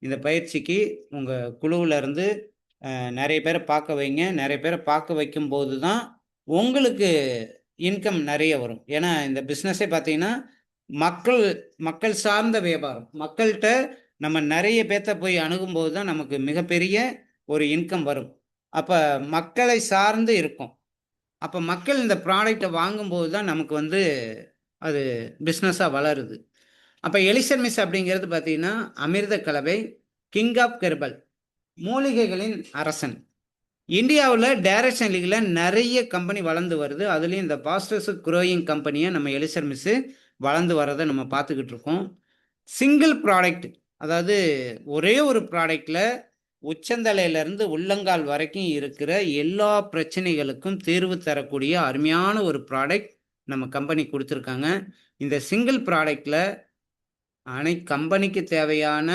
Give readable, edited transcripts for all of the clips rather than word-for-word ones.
இந்த பயிற்சிக்கு உங்க குழுவுல இருந்து நெறைய பேர பார்க்க வைங்க. நெறைய பேர பார்க்க வைக்கும்போது தான், உங்களுக்கு இன்கம் நெறைய வரும். ஏன்னா, இந்த பிசினஸே பார்த்தீங்கன்னா, மக்கள் மக்கள் சார்ந்த வியாபாரம். மக்கள்ட்ட நம்ம நெறைய பேத்த போய் அணுகும்போது தான் நமக்கு மிகப்பெரிய ஒரு இன்கம் வரும். அப்ப மக்களை சார்ந்து இருக்கும். அப்ப மக்கள் இந்த ப்ராடக்ட்ட வாங்கும்போது தான் நமக்கு வந்து அது பிசினஸா வளருது. அப்ப எலிசர் மிஸ் அப்படிங்கிறது பார்த்தீங்கன்னா, அமிர்த கலவை, கிங் ஆஃப் ஹெர்பல் மூலிகைகளின் அரசன். இந்தியாவுல டைரக்ஷன் லீக்ல நெறைய கம்பெனி வளர்ந்து வருது. அதுலயும் இந்த ஃபாஸ்டஸ்ட் குரோயிங் கம்பெனியா நம்ம எலிசர் மிஸ் வளர்ந்து வர்றத நம்ம பார்த்துக்கிட்டு இருக்கோம். சிங்கிள் ப்ராடக்ட் அதாவது ஒரே ஒரு ப்ராடக்ட்ல உச்சந்தலையிலிருந்து உள்ளங்கால் வரைக்கும் இருக்கிற எல்லா பிரச்சனைகளுக்கும் தீர்வு தரக்கூடிய அருமையான ஒரு ப்ராடக்ட் நம்ம கம்பெனி குடுத்துருக்காங்க. இந்த சிங்கிள் ப்ராடக்ட்ல கம்பெனிக்கு தேவையான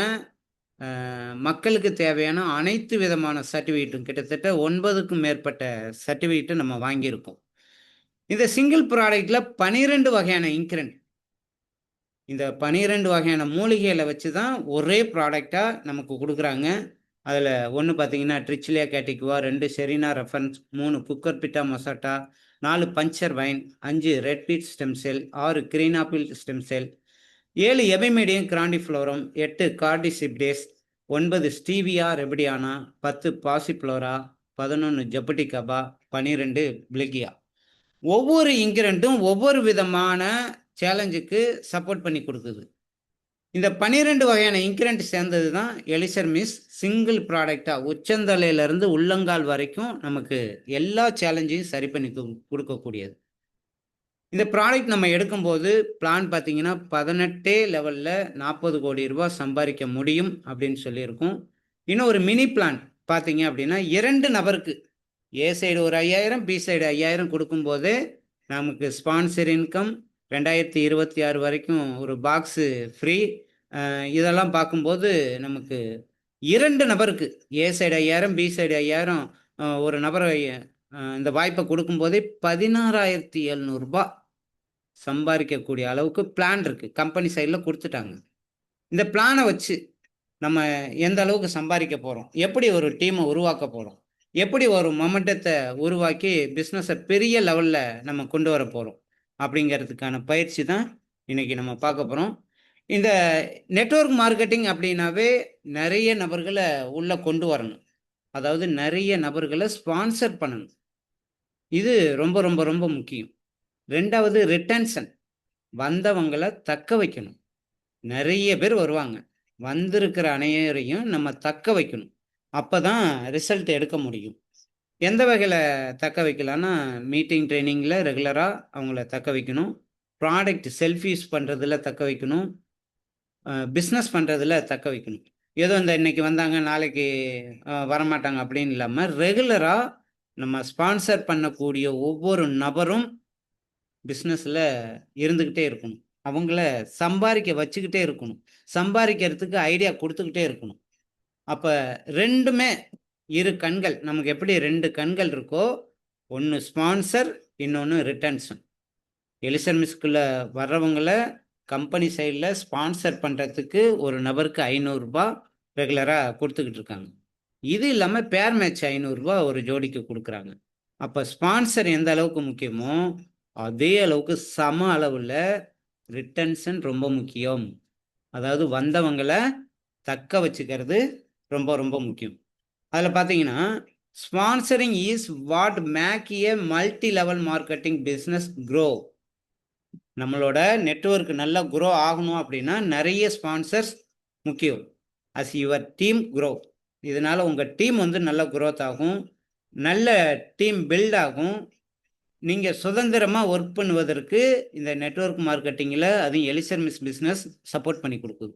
மக்களுக்கு தேவையான அனைத்து விதமான சர்டிஃபிகேட்டும் கிட்டத்தட்ட 9க்கும் மேற்பட்ட சர்டிஃபிகேட்ட நம்ம வாங்கியிருக்கோம். இந்த சிங்கிள் ப்ராடக்ட்ல 12 வகையான இன்கிரிடியன்ட். இந்த 12 வகையான மூலிகைகள வச்சு தான் ஒரே ப்ராடக்ட்டா நமக்கு குடுக்குறாங்க. அதுல 1 பார்த்தீங்கன்னா, ட்ரிச்சிலியா கேட்டிகுவா, 2 செரினா ரெஃபரன்ஸ், 3 Cucurbita moschata, 4 puncture vine, 5 red beet stem cell, 6 green apple stem cell, 7 Epimedium grandiflorum, 8 Cordyceps, 9 Stevia rebaudiana, 10 Passiflora, 11 jaboticaba, 12 பிளிகியா. ஒவ்வொரு இன்கிரிடியன்ட்டும் ஒவ்வொரு விதமான சேலஞ்சுக்கு சப்போர்ட் பண்ணி குடுக்குது. இந்த 12 வகையான இன்கிரிடியன்ட் சேர்ந்தது தான் எலிசர் மிஸ் சிங்கிள் ப்ராடக்ட்டா உச்சந்தலையிலிருந்து உள்ளங்கால் வரைக்கும் நமக்கு எல்லா சேலஞ்சையும் சரி பண்ணி குடுக்கக்கூடியது. இந்த ப்ராடக்ட் நம்ம எடுக்கும்போது பிளான் பார்த்தீங்கன்னா, 18 லெவல்ல ரூ. 40,00,00,000 சம்பாரிக்க முடியும் அப்படின்னு சொல்லியிருக்கோம். இன்னும் ஒரு மினி பிளான் பார்த்தீங்க அப்படின்னா, 2 நபருக்கு ஏ சைடு ஒரு 5,000 பி சைடு 5,000 குடுக்கும்போதே, நமக்கு ஸ்பான்சர் இன்கம் 2026 வரைக்கும் ஒரு பாக்ஸு ஃப்ரீ. இதெல்லாம் பார்க்கும்போது நமக்கு 2 நபருக்கு ஏ சைடு 5,000 பி சைடு 5,000 ஒரு நபர் இந்த வாய்ப்ப குடுக்கும்போதே ரூ. 16,700 சம்பாரிக்கக்கூடிய அளவுக்கு பிளான் இருக்கு. கம்பெனி சைட்ல குடுத்துட்டாங்க. இந்த பிளான வச்சு நம்ம எந்த அளவுக்கு சம்பாரிக்க போறோம்? எப்படி ஒரு டீம உருவாக்க போறோம்? எப்படி ஒரு மொமெண்டத்த உருவாக்கி பிசினஸ பெரிய லெவல்ல நம்ம கொண்டு வர போறோம்? அப்படிங்கிறதுக்கான பயிற்சி தான் இன்னைக்கு நம்ம பார்க்க போறோம். இந்த நெட்வொர்க் மார்க்கெட்டிங் அப்படின்னாவே நெறைய நபர்கள உள்ள கொண்டு வரணும். அதாவது நெறைய நபர்கள ஸ்பான்சர் பண்ணணும். இது ரொம்ப ரொம்ப ரொம்ப முக்கியம். 2வது ரிட்டென்ஷன். வந்தவங்கள தக்க வைக்கணும். நெறைய பேர் வருவாங்க. வந்திருக்கிற அனைவரையும் நம்ம தக்க வைக்கணும். அப்பதான் ரிசல்ட் எடுக்க முடியும். எந்த வகையில தக்க வைக்கலான்னா, மீட்டிங், ட்ரெய்னிங்ல ரெகுலரா அவங்கள தக்க வைக்கணும். ப்ராடக்ட் செல்ஃப் யூஸ் பண்றதுல தக்க வைக்கணும். பிசினஸ் பண்றதுல தக்க வைக்கணும். ஏதோ இந்த இன்னைக்கு வந்தாங்க, நாளைக்கு வரமாட்டாங்க அப்படின்னு இல்லாம, ரெகுலரா நம்ம ஸ்பான்சர் பண்ணக்கூடிய ஒவ்வொரு நபரும் பிசினஸ்ல இருந்துகிட்டே இருக்கணும். அவங்கள சம்பாரிக்க வச்சுக்கிட்டே இருக்கணும். சம்பாரிக்கிறதுக்கு ஐடியா குடுத்துக்கிட்டே இருக்கணும். அப்ப 2மே இரு கண்கள். நமக்கு எப்படி 2 கண்கள் இருக்கோ, ஒண்ணு ஸ்பான்சர், இன்னொன்னு ரிட்டன்ஷன். எலிசர் மிஸ்க்குள்ள வர்றவங்கள கம்பெனி சைட்ல ஸ்பான்சர் பண்றதுக்கு ஒரு நபருக்கு ரூ. 500 ரெகுலரா குடுத்துக்கிட்டு இருக்காங்க. இது இல்லாம பேர் மேட்ச் ரூ. 500 ஒரு ஜோடிக்கு குடுக்குறாங்க. அப்ப ஸ்பான்சர் எந்த அளவுக்கு முக்கியமோ, அதே அளவுக்கு சம அளவுல ரிட்டன்ஷன் ரொம்ப முக்கியம். அதாவது வந்தவங்கள தக்க வச்சுக்கிறது ரொம்ப ரொம்ப முக்கியம். அதுல பார்த்தீங்கன்னா, sponsoring is what make a multi level marketing business grow. நம்மளோட நெட்வொர்க் நல்லா குரோ ஆகணும் அப்படின்னா, நெறைய ஸ்பான்சர்ஸ் முக்கியம். As your team grow. இதனால உங்க டீம் வந்து நல்லா குரோத் ஆகும். நல்ல டீம் பில்ட் ஆகும். நீங்க சுதந்திரமா ஒர்க் பண்ணுவதற்கு இந்த நெட்வொர்க் மார்க்கெட்டிங்ல அதுவும் எலிசர் மிஸ் பிசினஸ் சப்போர்ட் பண்ணி குடுக்குது.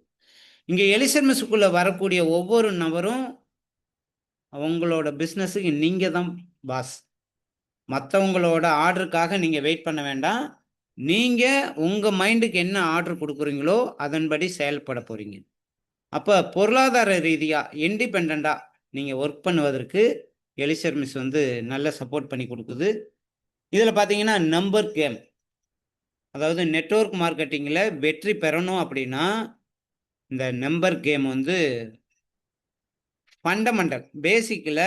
இங்க எலிசர் மிஸ்க்குள்ள வரக்கூடிய ஒவ்வொரு நபரும் அவங்களோட பிசினஸுக்கு நீங்க தான் பாஸ். மத்தவங்களோட ஆர்டருக்காக நீங்க வெயிட் பண்ண வேண்டாம். நீங்க உங்க மைண்டுக்கு என்ன ஆர்டர் குடுக்குறீங்களோ, அதன்படி செயல்பட போறீங்க. அப்ப பொருளாதார ரீதியா இண்டிபெண்டன்ட்டா நீங்க ஒர்க் பண்ணுவதற்கு எலிசர் மிஸ் வந்து நல்ல சப்போர்ட் பண்ணி குடுக்குது. இதுல பார்த்தீங்கன்னா, நம்பர் கேம். அதாவது நெட்வொர்க் மார்க்கெட்டிங்ல வெற்றி பெறணும் அப்படின்னா, இந்த நம்பர் கேம் வந்து ஃபண்டமெண்டல் பேசிக்ல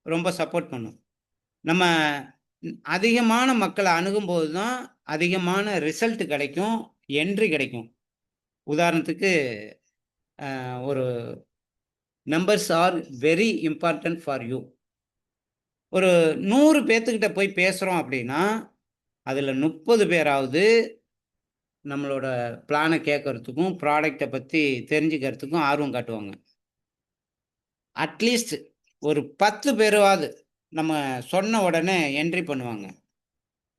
ரொம்ப சப்போர்ட் பண்ணும். நம்ம அதிகமான மக்கள அணுகும்போது தான் அதிகமான ரிசல்ட் கிடைக்கும், என்ட்ரி கிடைக்கும். உதாரணத்துக்கு ஒரு numbers are very important for you. ஒரு 100 பேத்துக்கிட்ட போய் பேசுறோம் அப்படின்னா, அதுல 30 பேராவது நம்மளோட பிளான கேட்கறதுக்கும், ப்ராடக்ட்ட பத்தி தெரிஞ்சுக்கிறதுக்கும் ஆர்வம் காட்டுவாங்க. அட்லீஸ்ட் ஒரு 10 பேராவது நம்ம சொன்ன உடனே என்ட்ரி பண்ணுவாங்க.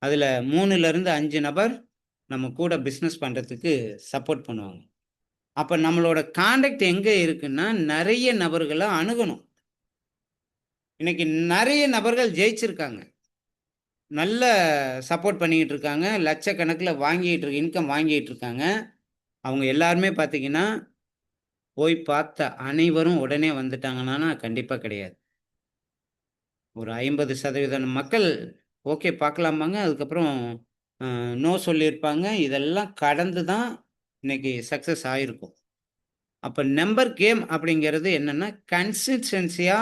அதுல 3லிருந்து 5 நபர் நம்ம கூட பிசினஸ் பண்றதுக்கு சப்போர்ட் பண்ணுவாங்க. அப்ப நம்மளோட கான்டாக்ட் எங்க இருக்குன்னா, நெறைய நபர்கள அணுகணும். இன்னைக்கு நெறைய நபர்கள் ஜெயிச்சிருக்காங்க. நல்ல சப்போர்ட் பண்ணிக்கிட்டு இருக்காங்க. லட்சக்கணக்குல இன்கம் வாங்கிட்டு இருக்காங்க. அவங்க எல்லாருமே பார்த்தீங்கன்னா, போய் பார்த்த அனைவரும் உடனே வந்துட்டாங்களான்னா, கண்டிப்பா கிடையாது. ஒரு 50% மக்கள் ஓகே பார்க்கலாம்பாங்க. அதுக்கப்புறம் அ நோ சொல்லியிருப்பாங்க. இதெல்லாம் கடந்து தான் இன்னைக்கு சக்சஸ் ஆயிருக்கும். அப்ப நம்பர் கேம் அப்படிங்கிறது என்னன்னா, கன்சிஸ்டன்ஸியா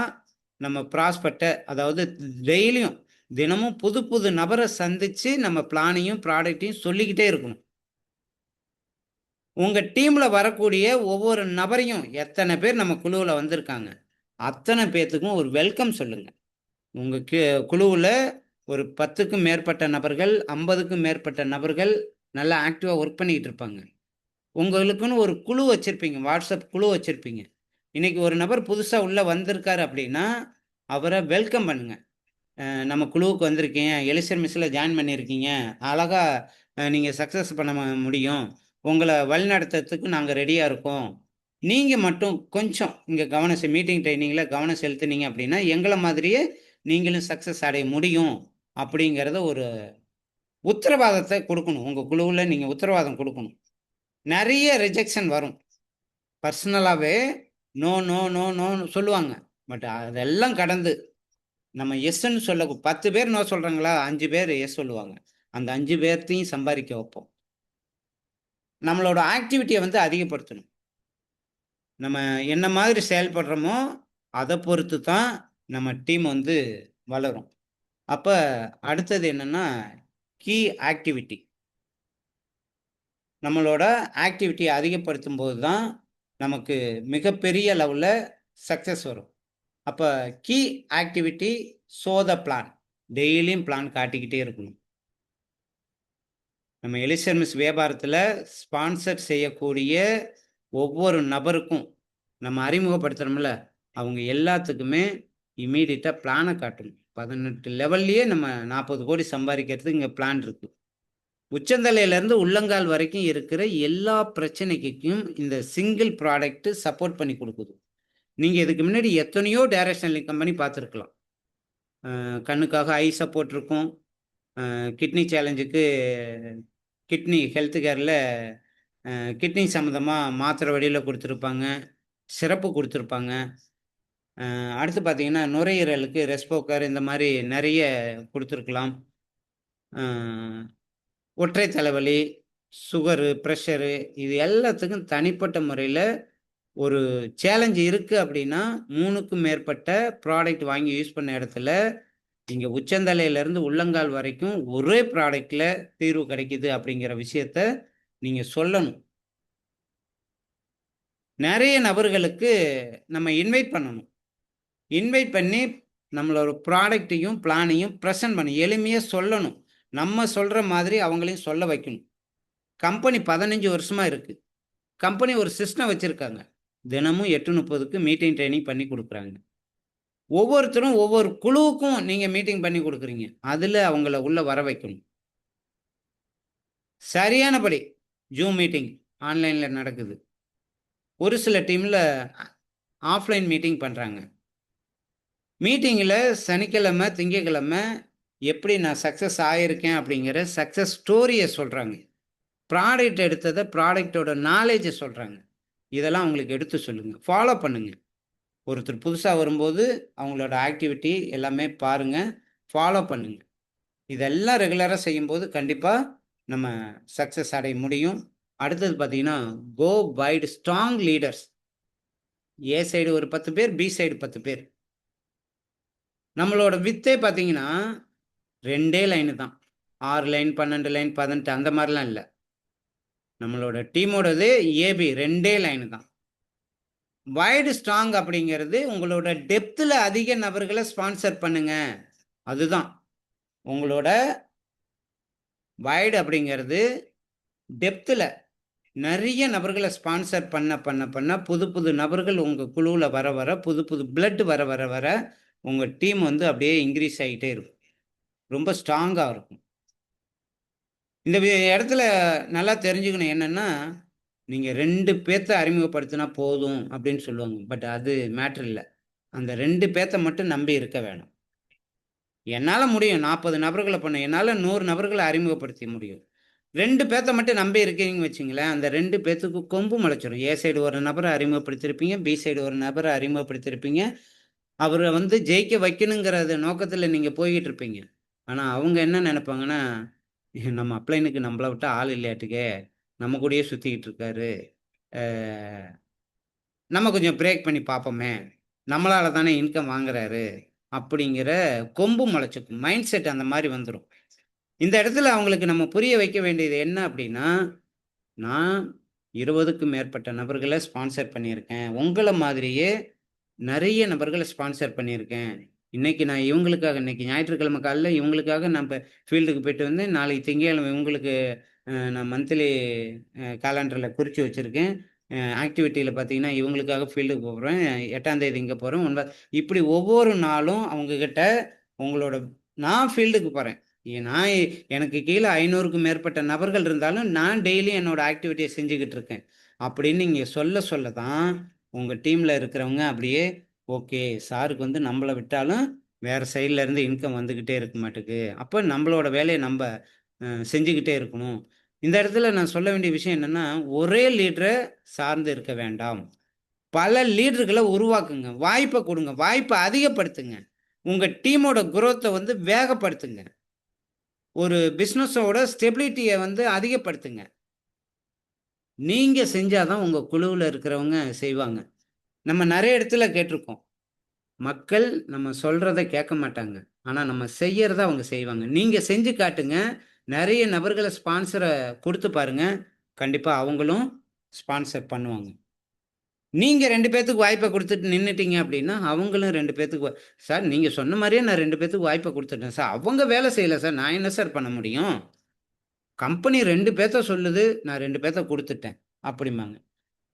நம்ம ப்ராஸ்பெக்ட்ட அதாவது டெய்லியும் தினமும் புது புது நபர சந்திச்சு நம்ம பிளானையும், ப்ராடக்ட்டையும் சொல்லிக்கிட்டே இருக்கணும். உங்க டீம்ல வரக்கூடிய ஒவ்வொரு நபரையும் எத்தன பேர் நம்ம குழுவுல வந்திருக்காங்க, அத்தன பேத்துக்கும் ஒரு வெல்கம் சொல்லுங்க. உங்க குழுவுல ஒரு 10க்கும் மேற்பட்ட நபர்கள், 50க்கும் மேற்பட்ட நபர்கள் நல்லா ஆக்டிவா ஒர்க் பண்ணிக்கிட்டு இருப்பாங்க. உங்களுக்குன்னு ஒரு குழு வச்சிருப்பீங்க. WhatsApp குழு வச்சிருப்பீங்க. இன்னைக்கு ஒரு நபர் புதுசா உள்ள வந்திருக்காரு அப்படின்னா, அவர வெல்கம் பண்ணுங்க. நம்ம குழுவுக்கு வந்திருக்கீங்க. எலிசர் மெஸ்ல ஜாயின் பண்ணியிருக்கீங்க. அழகா நீங்க சக்சஸ் பண்ண முடியும். உங்கள வழிநடத்துறதுக்கு நாங்க ரெடியா இருக்கோம். நீங்க மட்டும் கொஞ்சம் இங்க மீட்டிங் ட்ரெய்னிங்ல கவனம் செலுத்துனீங்க அப்படின்னா, எங்கள மாதிரியே நீங்களும் சக்சஸ் அடைய முடியும். அப்படிங்கிறத ஒரு உத்தரவாதத்த குடுக்கணும். உங்க குழுவுல நீங்க உத்தரவாதம் குடுக்கணும். நெறைய ரிஜெக்ஷன் வரும். பர்சனலாவே நோ, நோ, நோ, நோன்னு சொல்லுவாங்க. பட் அதெல்லாம் கடந்து நம்ம எஸ்ன்னு 10 பேர் நோ சொல்றாங்களா, 5 பேர் எஸ் சொல்லுவாங்க. அந்த 5 பேர்த்தையும் சம்பாரிக்க வைப்போம். நம்மளோட ஆக்டிவிட்டிய வந்து அதிகப்படுத்தணும். நம்ம என்ன மாதிரி செயல்படுறோமோ, அத பொறுத்து தான் நம்ம டீம் வந்து வளரும். அப்ப அடுத்தது என்னன்னா, கீ ஆக்டிவிட்டி. நம்மளோட ஆக்டிவிட்டிய அதிகப்படுத்தும்போது தான், நமக்கு மிகப்பெரிய லெவல்ல சக்சஸ் வரும். அப்ப key activity show the plan. டெய்லியும் பிளான் காட்டிக்கிட்டே இருக்கணும். நம்ம எலிசர் மிஸ் வியாபாரத்துல ஸ்பான்சர் செய்யக்கூடிய ஒவ்வொரு நபருக்கும் நம்ம அறிமுகப்படுத்துறோம்ல, அவங்க எல்லாத்துக்குமே இம்மீடியட்டா பிளான காட்டணும். 18 லெவல்லயே நம்ம 40 கோடி சம்பாரிக்கிறதுக்கு இங்க பிளான் இருக்கு. உச்சந்தலையிலிருந்து உள்ளங்கால் வரைக்கும் இருக்கிற எல்லா பிரச்சனைக்கும் இந்த சிங்கிள் ப்ராடக்ட் சப்போர்ட் பண்ணி குடுக்குது. நீங்க இதுக்கு முன்னாடி எத்தனையோ டைரக்ஷனல் கம்பெனி பார்த்திருக்கலாம். கண்ணுக்காக ஐ சப்போர்ட் இருக்கும். கிட்னி சேலஞ்சுக்கு கிட்னி ஹெல்த் கேர்ல கிட்னி சம்மந்தமா மாத்திரை வடிவில குடுத்துருப்பாங்க. சிறப்பு குடுத்துருப்பாங்க. அடுத்து பார்த்தீங்கன்னா, நுரையீரலுக்கு ரெஸ்போக்கர் இந்த மாரி நெறைய குடுத்துருக்கலாம். அ ஒற்றை தலைவலி, சுகரு, பிரஷரு இது எல்லாத்துக்கும் தனிப்பட்ட முறையில ஒரு சேலஞ்ச் இருக்கு அப்படின்னா, 3க்கும் மேற்பட்ட ப்ராடக்ட் வாங்கி யூஸ் பண்ண இடத்துல, இங்க உச்சந்தலையிலிருந்து உள்ளங்கால் வரைக்கும் ஒரே ப்ராடக்ட்ல தீர்வு கிடைக்குது அப்படிங்கிற விஷயத்த நீங்க சொல்லணும். நெறைய நபர்களுக்கு நம்ம இன்வைட் பண்ணணும். இன்வைட் பண்ணி நம்மளோட ப்ராடக்ட்டையும், பிளானையும் பிரசன்ட் பண்ணி எளிமையா சொல்லணும். நம்ம சொல்ற மாதிரி அவங்களையும் சொல்ல வைக்கணும். கம்பெனி 15 வருஷமா இருக்கு. கம்பெனி ஒரு சிஸ்டம் வச்சிருக்காங்க. தினமும் 8:30க்கு மீட்டிங் ட்ரெய்னிங் பண்ணி குடுக்குறாங்க. ஒவ்வொருத்தரும் ஒவ்வொரு குழுவுக்கும் நீங்க மீட்டிங் பண்ணி குடுக்குறீங்க. அதுல அவங்கள உள்ள வர வைக்கணும். சரியானபடி ஜூம் மீட்டிங் ஆன்லைன்ல நடக்குது. ஒரு சில டீம்ல ஆஃப்லைன் மீட்டிங் பண்றாங்க. மீட்டிங்ல சனிக்கிழமை, திங்கட்கிழமை எப்படி நான் சக்சஸ் ஆயிருக்கேன் அப்படிங்கிற சக்சஸ் ஸ்டோரிய சொல்றாங்க. ப்ராடக்ட் எடுத்தத ப்ராடக்ட்டோட நாலேட்ஜ சொல்றாங்க. இதெல்லாம் அவங்களுக்கு எடுத்து சொல்லுங்க. ஃபாலோ பண்ணுங்க. ஒருத்தர் புதுசா வரும்போது அவங்களோட ஆக்டிவிட்டி எல்லாமே பாருங்க. ஃபாலோ பண்ணுங்க. இதெல்லாம் ரெகுலரா செய்யும்போது கண்டிப்பா நம்ம சக்சஸ் அடைய முடியும். அடுத்தது பார்த்தீங்கன்னா, கோ பைட் ஸ்ட்ராங் லீடர்ஸ். ஏ சைடு ஒரு 10 பேர், பி சைடு 10 பேர். நம்மளோட வித்தே பார்த்தீங்கன்னா, 2 லைன் தான். 6 லைன், 12 லைன், 18 அந்த மாரிலாம் இல்ல. நம்மளோட டீமோடது ஏபி 2 லைன் தான். வைட் ஸ்ட்ராங் அப்படிங்கிறது உங்களோட டெப்த்ல அதிக நபர்கள ஸ்பான்சர் பண்ணுங்க. அதுதான். உங்களோட வைட் அப்படிங்கிறது டெப்த்ல நெறைய நபர்கள ஸ்பான்சர் பண்ண, புது புது நபர்கள் உங்க குழுவுல வர, புது புது பிளட் வர, உங்க டீம் வந்து அப்படியே இன்கிரீஸ் ஆயிட்டே இருக்கும். ரொம்ப ஸ்ட்ராங்கா இருக்கும். இந்த இடத்துல நல்லா தெரிஞ்சுக்கணும் என்னன்னா, நீங்க 2 பேத்த அறிமுகப்படுத்தினா போதும் அப்படின்னு சொல்லுவாங்க. பட் அது மேட்டர் இல்ல. அந்த 2 பேத்த மட்டும் நம்பி இருக்க வேணாம். என்னால முடியும் 40 நபர்கள பண்ண. என்னால 100 நபர்கள அறிமுகப்படுத்த முடியும். 2 பேத்த மட்டும் நம்பி இருக்கீங்கன்னு வச்சுங்களேன், அந்த 2 பேத்துக்கு கொம்பு முளைச்சிரும். ஏ சைடு ஒரு நபர அறிமுகப்படுத்தியிருப்பீங்க, பி சைடு ஒரு நபர அறிமுகப்படுத்தியிருப்பீங்க. அவர வந்து ஜெயிக்க வைக்கணுங்கிறத நோக்கத்துல நீங்க போய்க்கிட்டு இருப்பீங்க. ஆனா அவங்க என்ன நெனைப்பாங்கன்னா, நம்ம அப்ளைனுக்கு நம்மள விட்டா ஆள் இல்லையாட்டுக்கே, நம்ம கூடயே சுத்திக்கிட்டு இருக்காரு. அ நம்ம கொஞ்சம் பிரேக் பண்ணி பார்ப்போமே! நம்மளால தானே இன்கம் வாங்குறாரு. அப்படிங்கிற கொம்பு முளைச்சுக்கும். மைண்ட் செட் அந்த மாரி வந்துரும். இந்த இடத்துல அவங்களுக்கு நம்ம புரிய வைக்க வேண்டியது என்ன அப்படின்னா, நான் 20க்கும் மேற்பட்ட நபர்கள ஸ்பான்சர் பண்ணியிருக்கேன். உங்கள மாதிரியே நெறைய நபர்கள ஸ்பான்சர் பண்ணியிருக்கேன். இன்னைக்கு ஞாயிற்றுக்கிழமை காலையில இவங்களுக்காக நான் ஃபீல்டுக்கு போயிட்டு வந்தேன். நாளைக்கு திங்கட்கிழமை இவங்களுக்கு நான் மந்த்லி காலண்டர்ல குறிச்சு வச்சிருக்கேன். ஆக்டிவிட்டில பார்த்தீங்கன்னா, இவங்களுக்காக ஃபீல்டுக்கு போறேன். 8ஆம் தேதி இங்க போறேன். இப்படி ஒவ்வொரு நாளும் அவங்க கிட்ட உங்களோட நான் ஃபீல்டுக்கு போறேன். நான் எனக்கு கீழ 500க்கும் மேற்பட்ட நபர்கள் இருந்தாலும், நான் டெய்லியும் என்னோட ஆக்டிவிட்டிய செஞ்சுகிட்டு இருக்கேன். அப்படின்னு நீங்க சொல்ல தான், உங்க டீம்ல இருக்கிறவங்க அப்படியே, ஓகே சாருக்கு வந்து நம்மள விட்டாலும், வேற சைட்ல இருந்து இன்கம் வந்துகிட்டே இருக்க மாட்டுக்கு. அப்ப நம்மளோட வேலைய நம்ப செஞ்சுகிட்டே இருக்கணும். இந்த இடத்துல நான் சொல்ல வேண்டிய விஷயம் என்னன்னா, ஒரே லீடர சார்ந்து இருக்க வேண்டாம். பல லீடர்கள உருவாக்குங்க. வாய்ப்ப குடுங்க. வாய்ப்ப அதிகப்படுத்துங்க. உங்க டீமோட குரோத்த வந்து வேகப்படுத்துங்க. ஒரு பிசினஸோட ஸ்டெபிலிட்டிய வந்து அதிகப்படுத்துங்க. நீங்க செஞ்சா தான் உங்க குழுவுல இருக்கிறவங்க செய்வாங்க. நம்ம நெறைய இடத்துல கேட்டுருக்கோம். மக்கள் நம்ம சொல்றத கேட்க மாட்டாங்க. ஆனா நம்ம செய்யறத அவங்க செய்வாங்க. நீங்க செஞ்சு காட்டுங்க. நெறைய நபர்கள ஸ்பான்சர குடுத்து பாருங்க. கண்டிப்பா அவங்களும் ஸ்பான்சர் பண்ணுவாங்க. நீங்க 2 பேத்துக்கு வாய்ப்ப குடுத்துட்டு நின்னுட்டீங்க அப்டின்னா, அவங்களும் 2 பேத்துக்கு சார் நீங்க சொன்ன மாரியே நான் 2 பேத்துக்கு வாய்ப்ப குடுத்துட்டேன் சார். அவங்க வேல செய்யல சார். நான் என்ன சார் பண்ண முடியும்? கம்பெனி 2 பேத்த சொல்லுது. நான் 2 பேத்த குடுத்துட்டேன். அப்படிம்பாங்க.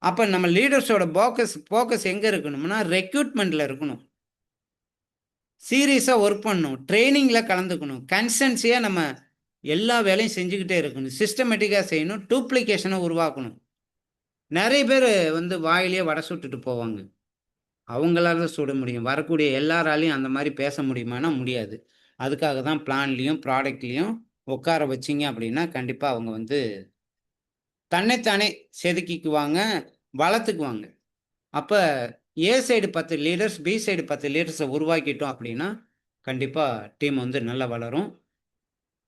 அப்ப நம்ம லீடர்ஸோட ஃபோக்கஸ் எங்க இருக்கணும்னா, ரெக்ரூட்மென்ட்ல இருக்கணும். சீரியஸா ஒர்க் பண்ணணும். ட்ரெய்னிங்ல கலந்துக்கணும். கன்சிஸ்டன்ஸியா நம்ம எல்லா வேலையும் செஞ்சுகிட்டே இருக்கணும். சிஸ்டமேட்டிக்கா செய்யணும். டூப்ளிகேஷன உருவாக்கணும். நெறைய பேரு வந்து வாயிலேயே வடை சுட்டுட்டு போவாங்க. அவங்களால தான் சுட முடியும். வரக்கூடிய எல்லாராலயும் அந்த மாரி பேச முடியுமான்னா முடியாது. அதுக்காக தான் பிளான்லயும், ப்ராடக்ட்லயும் உட்கார வச்சீங்க அப்படின்னா, கண்டிப்பா அவங்க வந்து தன்னைத்தானே செதுக்கிக்குவாங்க, வளர்த்துக்குவாங்க. அப்ப A side 10 leaders, B side 10 leaders உருவாக்கிட்டோம் அப்படின்னா, கண்டிப்பா டீம் வந்து நல்லா வளரும்.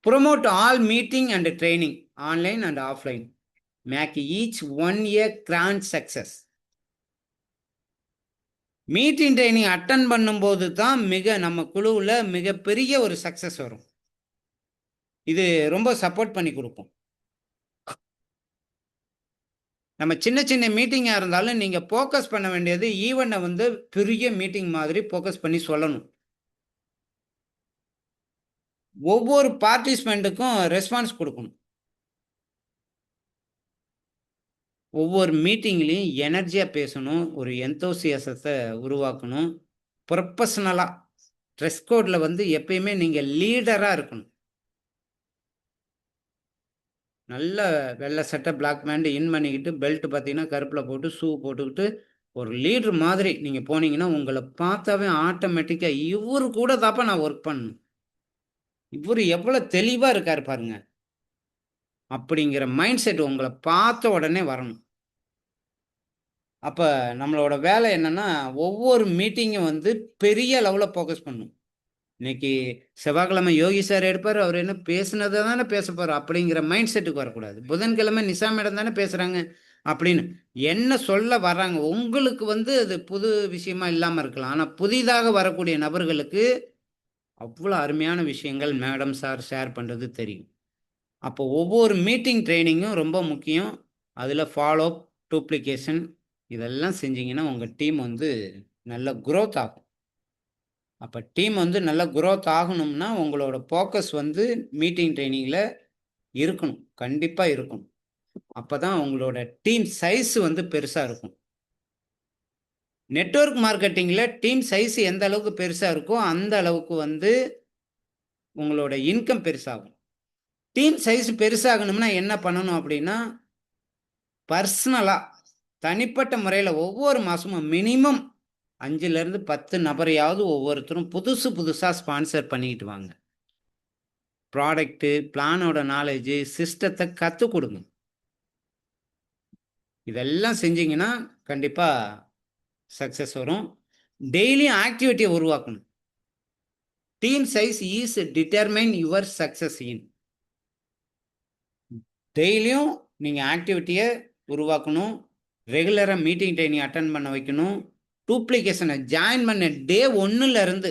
Promote all meeting and training online and offline. Make each one a grand success. Meeting training attend பண்ணும்போது தான் நம்ம குழுவுல மிகப்பெரிய ஒரு சக்சஸ் வரும். இது ரொம்ப சப்போர்ட் பண்ணி குடுக்கும். நம்ம சின்ன சின்ன மீட்டிங்கா இருந்தாலும் நீங்க ஃபோக்கஸ் பண்ண வேண்டியது ஈவென்ட்ட வந்து பெரிய மீட்டிங் மாதிரி ஃபோக்கஸ் பண்ணி சொல்லணும். ஒவ்வொரு பார்ட்டிசிபென்ட்க்கும் ரெஸ்பான்ஸ் குடுக்கணும். ஒவ்வொரு மீட்டிங்லயும் எனர்ஜியா பேசணும். ஒரு எந்தூசியாசத்த உருவாக்கணும். புரொஃபஷனலா ட்ரெஸ் கோட்ல வந்து எப்பயுமே நீங்க லீடரா இருக்கணும். நல்ல வெள்ள சட்டை, பிளாக் பேண்ட் இன் பண்ணிக்கிட்டு, பெல்ட் பார்த்தீங்கன்னா, கருப்புல போட்டு, ஷூ போட்டுக்கிட்டு, ஒரு லீடர் மாதிரி நீங்க போனீங்கன்னா, உங்கள பார்த்தாவே ஆட்டோமேட்டிக்கா இவரு கூட தாப்பா நான் ஒர்க் பண்ணணும். இவரு எவ்வளோ தெளிவா இருக்காரு பாருங்க. அப்படிங்கிற மைண்ட் செட் உங்கள பார்த்த உடனே வரணும். அப்ப நம்மளோட வேலை என்னன்னா, ஒவ்வொரு மீட்டிங்கும் வந்து பெரிய லெவல்ல ஃபோக்கஸ் பண்ணணும். இன்னைக்கு செவ்வாய்க்கிழமை யோகி சார் எடுப்பாரு. அவரு என்ன பேசுனத தானே பேசப்போறோம் அப்படிங்கிற மைண்ட் செட்டுக்கு வரக்கூடாது. புதன்கிழமை நிஷா மேடம் தானே பேசுறாங்க. அப்படின்னு என்ன சொல்ல வர்றாங்க. உங்களுக்கு வந்து அது புது விஷயமா இல்லாமல் இருக்கலாம். ஆனால் புதிதாக வரக்கூடிய நபர்களுக்கு அவ்வளோ அருமையான விஷயங்கள் மேடம் சார் ஷேர் பண்ணுறது தெரியும். அப்போ ஒவ்வொரு மீட்டிங் ட்ரைனிங்கும் ரொம்ப முக்கியம். அதில் ஃபாலோ அப், டூப்ளிகேஷன் இதெல்லாம் செஞ்சீங்கன்னா உங்கள் டீம் வந்து நல்ல குரோத் ஆகும். அப்போ டீம் வந்து நல்ல குரோத் ஆகணும்னா உங்களோட ஃபோக்கஸ் வந்து மீட்டிங் ட்ரைனிங்கில் இருக்கணும். கண்டிப்பாக இருக்கணும். அப்போ தான் உங்களோட டீம் சைஸ் வந்து பெருசாக இருக்கும். நெட்வொர்க் மார்க்கெட்டிங்கில் டீம் சைஸ் எந்த அளவுக்கு பெருசாக இருக்கோ அந்த அளவுக்கு வந்து உங்களோட இன்கம் பெருசாகும். டீம் சைஸ் பெருசாகணும்னா என்ன பண்ணணும் அப்படின்னா, பர்சனலாக தனிப்பட்ட முறையில் ஒவ்வொரு மாதமும் மினிமம் 5லேருந்து 10 நபரையாவது ஒவ்வொருத்தரும் புதுசாக ஸ்பான்சர் பண்ணிக்கிட்டு வாங்க. ப்ராடக்ட்டு, பிளானோட நாலேஜு, சிஸ்டத்தை கற்றுக் கொடுங்க. இதெல்லாம் செஞ்சீங்கன்னா கண்டிப்பாக சக்ஸஸ் வரும். டெய்லியும் ஆக்டிவிட்டியை உருவாக்கணும். Team size is determine your success in. டெய்லியும் நீங்கள் ஆக்டிவிட்டியை உருவாக்கணும். ரெகுலராக மீட்டிங் ட்ரைனிங் அட்டன் பண்ண வைக்கணும். டூப்ளிகேஷனை ஜாயின் பண்ண டே 1லேருந்து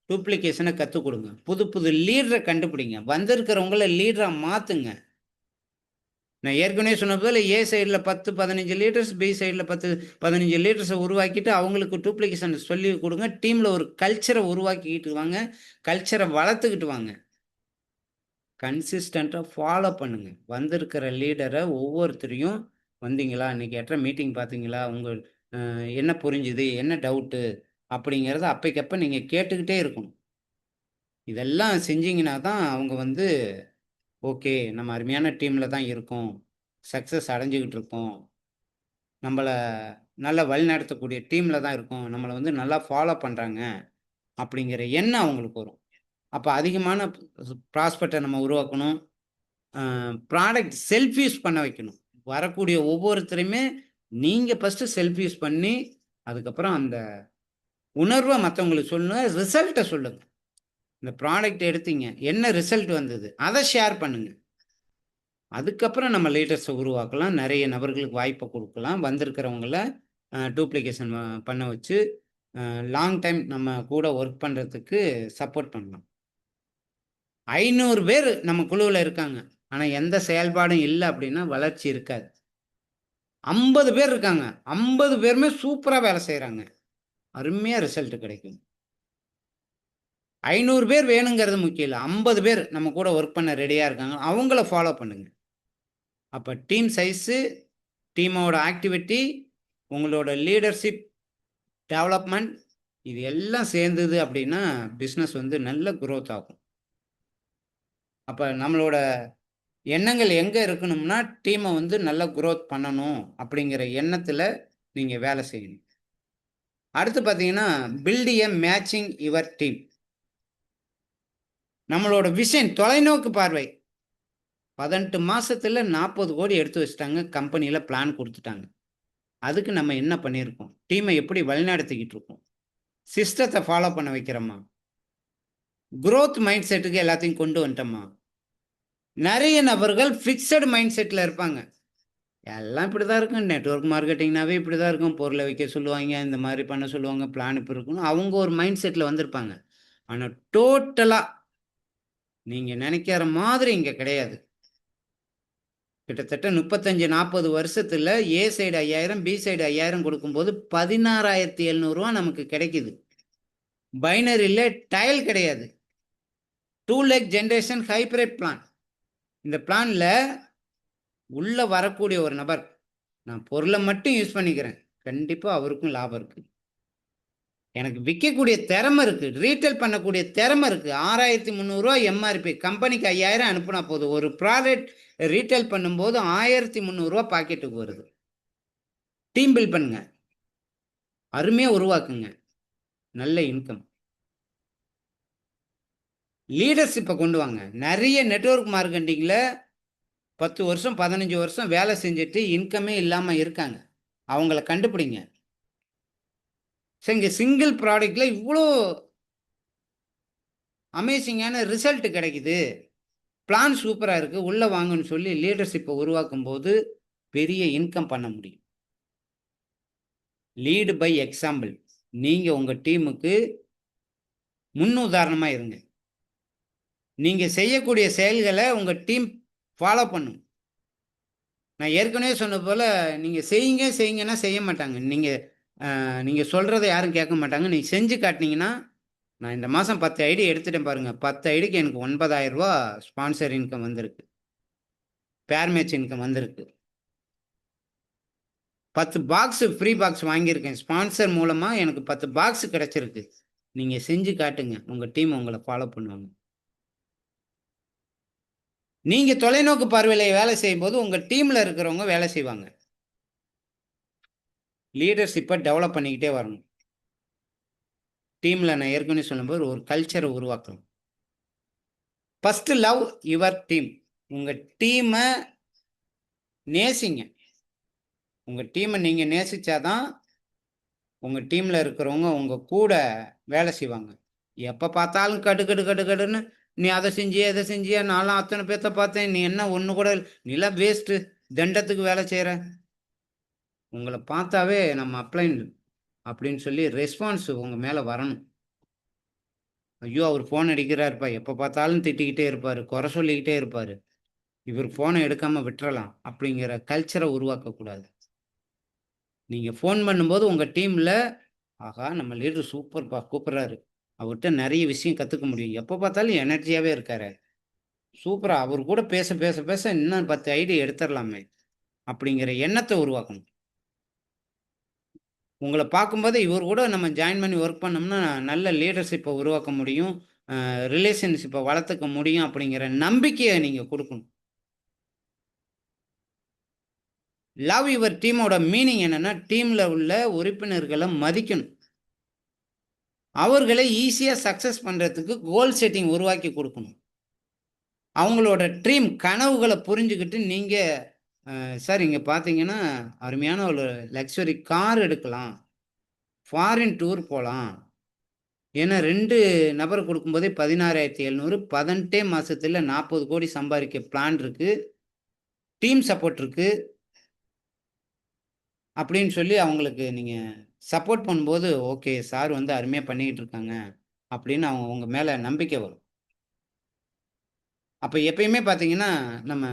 டூப்ளிகேஷனை கற்றுக் கொடுங்க. புது லீடரை கண்டுபிடிங்க. வந்திருக்கிறவங்கள லீடராக மாற்றுங்க. நான் ஏற்கனவே சொன்ன போல ஏ சைடில் 10 15 லீடர்ஸ், பி சைடில் 10 15 லீடர்ஸை உருவாக்கிட்டு அவங்களுக்கு டூப்ளிகேஷன் சொல்லி கொடுங்க. டீமில் ஒரு கல்ச்சரை உருவாக்கிக்கிட்டு வாங்க. கல்ச்சரை வளர்த்துக்கிட்டு வாங்க. கன்சிஸ்டண்ட்டாக ஃபாலோ பண்ணுங்க. வந்திருக்கிற லீடரை ஒவ்வொருத்தரையும் வந்தீங்களா, இன்னைக்கு எட்ட மீட்டிங் பார்த்தீங்களா, உங்கள் என்ன புரிஞ்சுது, என்ன டவுட்டு அப்படிங்கிறத அப்பைக்கப்போ நீங்கள் கேட்டுக்கிட்டே இருக்கணும். இதெல்லாம் செஞ்சீங்கன்னா தான் அவங்க வந்து ஓகே நம்ம அருமையான டீமில் தான் இருக்கோம், சக்ஸஸ் அடைஞ்சிக்கிட்டு இருக்கோம், நம்மளை நல்லா வழிநடத்தக்கூடிய டீமில் தான் இருக்கோம், நம்மளை வந்து நல்லா ஃபாலோ பண்ணுறாங்க அப்படிங்கிற எண்ணம் அவங்களுக்கு வரும். அப்போ அதிகமான ப்ராஸ்பெக்டை நம்ம உருவாக்கணும். ப்ராடக்ட் செல்ஃப் யூஸ் பண்ண வைக்கணும். வரக்கூடிய ஒவ்வொருத்தரையுமே நீங்கள் ஃபஸ்ட்டு செல்ஃப் யூஸ் பண்ணி அதுக்கப்புறம் அந்த உணர்வை மற்றவங்களுக்கு சொல்லணும். ரிசல்ட்டை சொல்லுங்க. இந்த ப்ராடக்ட் எடுத்தீங்க, என்ன ரிசல்ட் வந்தது, அதை ஷேர் பண்ணுங்க. அதுக்கப்புறம் நம்ம லீடர்ஸை உருவாக்கலாம். நிறைய நபர்களுக்கு வாய்ப்பை கொடுக்கலாம். வந்திருக்கிறவங்கள டூப்ளிகேஷன் பண்ண வச்சு லாங் டைம் நம்ம கூட ஒர்க் பண்ணுறதுக்கு சப்போர்ட் பண்ணலாம். 500 பேர் நம்ம குழுவில் இருக்காங்க, ஆனால் எந்த செயல்பாடும் இல்லை அப்படின்னா வளர்ச்சி இருக்காது. 50 பேர் இருக்காங்க, 50 பேருமே சூப்பராக வேலை செய்கிறாங்க, அருமையாக ரிசல்ட் கிடைக்கும். 500 பேர் வேணுங்கிறது முக்கியம் இல்லை, 50 பேர் நம்ம கூட ஒர்க் பண்ண ரெடியாக இருக்காங்க, அவங்கள ஃபாலோ பண்ணுங்க. அப்போ டீம் சைஸு, டீமோட ஆக்டிவிட்டி, உங்களோட லீடர்ஷிப் டெவலப்மெண்ட் இது எல்லாம் சேர்ந்தது அப்படின்னா பிஸ்னஸ் வந்து நல்ல குரோத் ஆகும். அப்போ நம்மளோட எண்ணங்கள் எங்கே இருக்கணும்னா டீமை வந்து நல்லா குரோத் பண்ணணும் அப்படிங்கிற எண்ணத்தில் நீங்கள் வேலை செய்யணும். அடுத்து பார்த்தீங்கன்னா build a matching your team. நம்மளோட விஷன் தொலைநோக்கு பார்வை. 18 மாசத்துல 40 கோடி எடுத்து வச்சுட்டாங்க, கம்பெனியில் பிளான் கொடுத்துட்டாங்க. அதுக்கு நம்ம என்ன பண்ணியிருக்கோம், டீமை எப்படி வழிநடத்திக்கிட்டு இருக்கோம், சிஸ்டத்தை ஃபாலோ பண்ண வைக்கிறோமா, குரோத் மைண்ட் செட்டுக்கு எல்லாத்தையும் கொண்டு வந்துட்டோமா. நிறைய நபர்கள் ஃபிக்ஸடு மைண்ட் செட்டில் இருப்பாங்க. எல்லாம் இப்படி தான் இருக்கும், நெட்வொர்க் மார்க்கெட்டிங்னாவே இப்படி தான் இருக்கும், பொருளை வைக்க சொல்லுவாங்க, இந்த மாதிரி பண்ண சொல்லுவாங்க, பிளான் இப்படி இருக்கணும், அவங்க ஒரு மைண்ட் செட்டில் வந்திருப்பாங்க. ஆனால் டோட்டலாக நீங்கள் நினைக்கிற மாதிரி இங்கே கிடையாது. கிட்டத்தட்ட 35-40 வருஷத்தில் ஏ சைடு 5000, பி சைடு 5000 கொடுக்கும்போது 16,700 நமக்கு கிடைக்குது. பைனரியில் டைல் கிடையாது. 2 லேக் ஜென்ரேஷன் ஹைப்ரிட் பிளான். இந்த பிளானில் உள்ளே வரக்கூடிய ஒரு நபர் நான் பொருளை மட்டும் யூஸ் பண்ணிக்கிறேன், கண்டிப்பாக அவருக்கும் லாபம் இருக்குது. எனக்கு விற்கக்கூடிய திறமை இருக்குது, ரீட்டைல் பண்ணக்கூடிய திறமை இருக்குது. 6,300 எம்ஆர்பி, கம்பெனிக்கு 5000 அனுப்புனா போதும். ஒரு ப்ராடக்ட் ரீட்டைல் பண்ணும்போது 1,300 பாக்கெட்டுக்கு வருது. டீம் பில்ட் பண்ணுங்க, அருமையாக உருவாக்குங்க, நல்ல இன்கம். லீடர்ஷிப்பை கொண்டு வாங்க. நிறைய நெட்வொர்க் மார்க்கெட்டிங்கில் 10 வருஷம் 15 வருஷம் வேலை செஞ்சுட்டு இன்கமே இல்லாமல் இருக்காங்க, அவங்கள கண்டுபிடிங்க. இங்கே சிங்கிள் ப்ராடக்டில் இவ்வளோ அமேசிங்கான ரிசல்ட் கிடைக்குது, பிளான் சூப்பராக இருக்குது, உள்ளே வாங்கன்னு சொல்லி லீடர்ஷிப்பை உருவாக்கும் போது பெரிய இன்கம் பண்ண முடியும். Lead by example. நீங்க உங்க டீமுக்கு முன்னுதாரணமா இருங்க. நீங்க செய்யக்கூடிய செயல்கள உங்க டீம் ஃபாலோ பண்ணும். நான் ஏற்கனவே சொன்னது போல, நீங்க செய்யுங்க செய்யுங்கன்னா செய்ய மாட்டாங்க. நீங்க சொல்றத யாரும் கேட்க மாட்டாங்க. நீங்க செஞ்சு காட்டுனீங்கன்னா, நான் இந்த மாசம் 10 ஐடி எடுத்துட்டேன் பாருங்க. 10 ஐடிக்கு எனக்கு ரூ. 9,000 ஸ்பான்சர் இன்கம் வந்திருக்கு. பேர் மேட்ச் இன்கம் வந்திருக்கு. 10 பாக்ஸ் ஃப்ரீ பாக்ஸ் வாங்கியிருக்கேன். ஸ்பான்சர் மூலமா எனக்கு 10 பாக்ஸ் கிடைச்சிருக்கு. நீங்க செஞ்சு காட்டுங்க. உங்க டீம் உங்கள ஃபாலோ பண்ணுவாங்க. நீங்க தொலைநோக்கு பார்வையில வேலை செய்யும்போது, உங்க டீம்ல இருக்கிறவங்க வேலை செய்வாங்க. லீடர்ஷிப்ப டெவலப் பண்ணிக்கிட்டே வரணும். டீம்ல நான் ஏற்கனவே சொன்னபோது ஒரு கல்ச்சர உருவாக்கணும். First love your team. உங்க டீம நேசிங்க. உங்க டீம நீங்க நேசிச்சாதான், உங்க டீம்ல இருக்கிறவங்க உங்க கூட வேலை செய்வாங்க. எப்ப பார்த்தாலும் கடு கடு கடு கடுன்னு, "நீ அத செஞ்சியா, இத செஞ்சியா? நான்லாம் அத்தன பேத்த பார்த்தேன். நீ என்ன ஒண்ணு கூட நீலாம் வேஸ்ட்டு. தண்டத்துக்கு வேலை செய்ற." உங்கள பார்த்தாவே நம்ம அப்ளைன் அப்படின்னு சொல்லி ரெஸ்பான்ஸ் உங்க மேல வரணும். ஐயோ! அவரு ஃபோன் அடிக்கிறாருப்பா. எப்ப பார்த்தாலும் திட்டிக்கிட்டே இருப்பாரு. குறை சொல்லிக்கிட்டே இருப்பாரு. இவரு ஃபோன எடுக்காம விட்டுறலாம். அப்படிங்கிற கல்ச்சர உருவாக்கக்கூடாது. நீங்க ஃபோன் பண்ணும்போது உங்க டீம்ல, ஆஹா! நம்ம லீடர் சூப்பர்ப்பா கூப்பிடுறாரு. அவர்ட்ட நெறைய விஷயம் கத்துக்க முடியும். எப்ப பார்த்தாலும் எனர்ஜியாவே இருக்காரே. சூப்பரா அவரு கூட பேச பேச பேச இன்னும் 10 ஐடி எடுத்துறலாமே. அப்படிங்கிற எண்ணத்த உருவாக்கணும். உங்கள பார்க்கும்போதே இவரு கூட நம்ம ஜாயின் பண்ணி ஒர்க் பண்ணோம்னா, நல்ல லீடர்ஷிப்ப உருவாக்க முடியும். ரிலேஷன்ஷிப்ப வளர்த்துக்க முடியும் அப்படிங்கிற நம்பிக்கைய நீங்க குடுக்கணும். லவ் யுவர் டீமோட மீனிங் என்னன்னா, டீம்ல உள்ள உறுப்பினர்கள மதிக்கணும். அவர்கள ஈஸியா சக்சஸ் பண்றதுக்கு கோல் செட்டிங் உருவாக்கி குடுக்கணும். அவங்களோட ட்ரீம் கனவுகள புரிஞ்சுகிட்டு நீங்க சார் இங்க பார்த்தீங்கன்னா, அருமையான ஒரு லக்ஸரி கார் எடுக்கலாம். ஃபாரின் டூர் போலாம். ஏன்னா 2 நபர் குடுக்கும்போதே 16,700 18 மாசத்துல 40,00,00,000 சம்பாரிக்க பிளான் இருக்கு. டீம் சப்போர்ட் இருக்கு. அப்படின்னு சொல்லி அவங்களுக்கு நீங்க சப்போர்ட் பண்ணும்போது, ஓகே சார் வந்து அருமையா பண்ணிக்கிட்டு இருக்காங்க. அப்படின்னு அவங்க உங்க மேல நம்பிக்கை வரும். அப்ப எப்பயுமே பார்த்தீங்கன்னா, நம்ம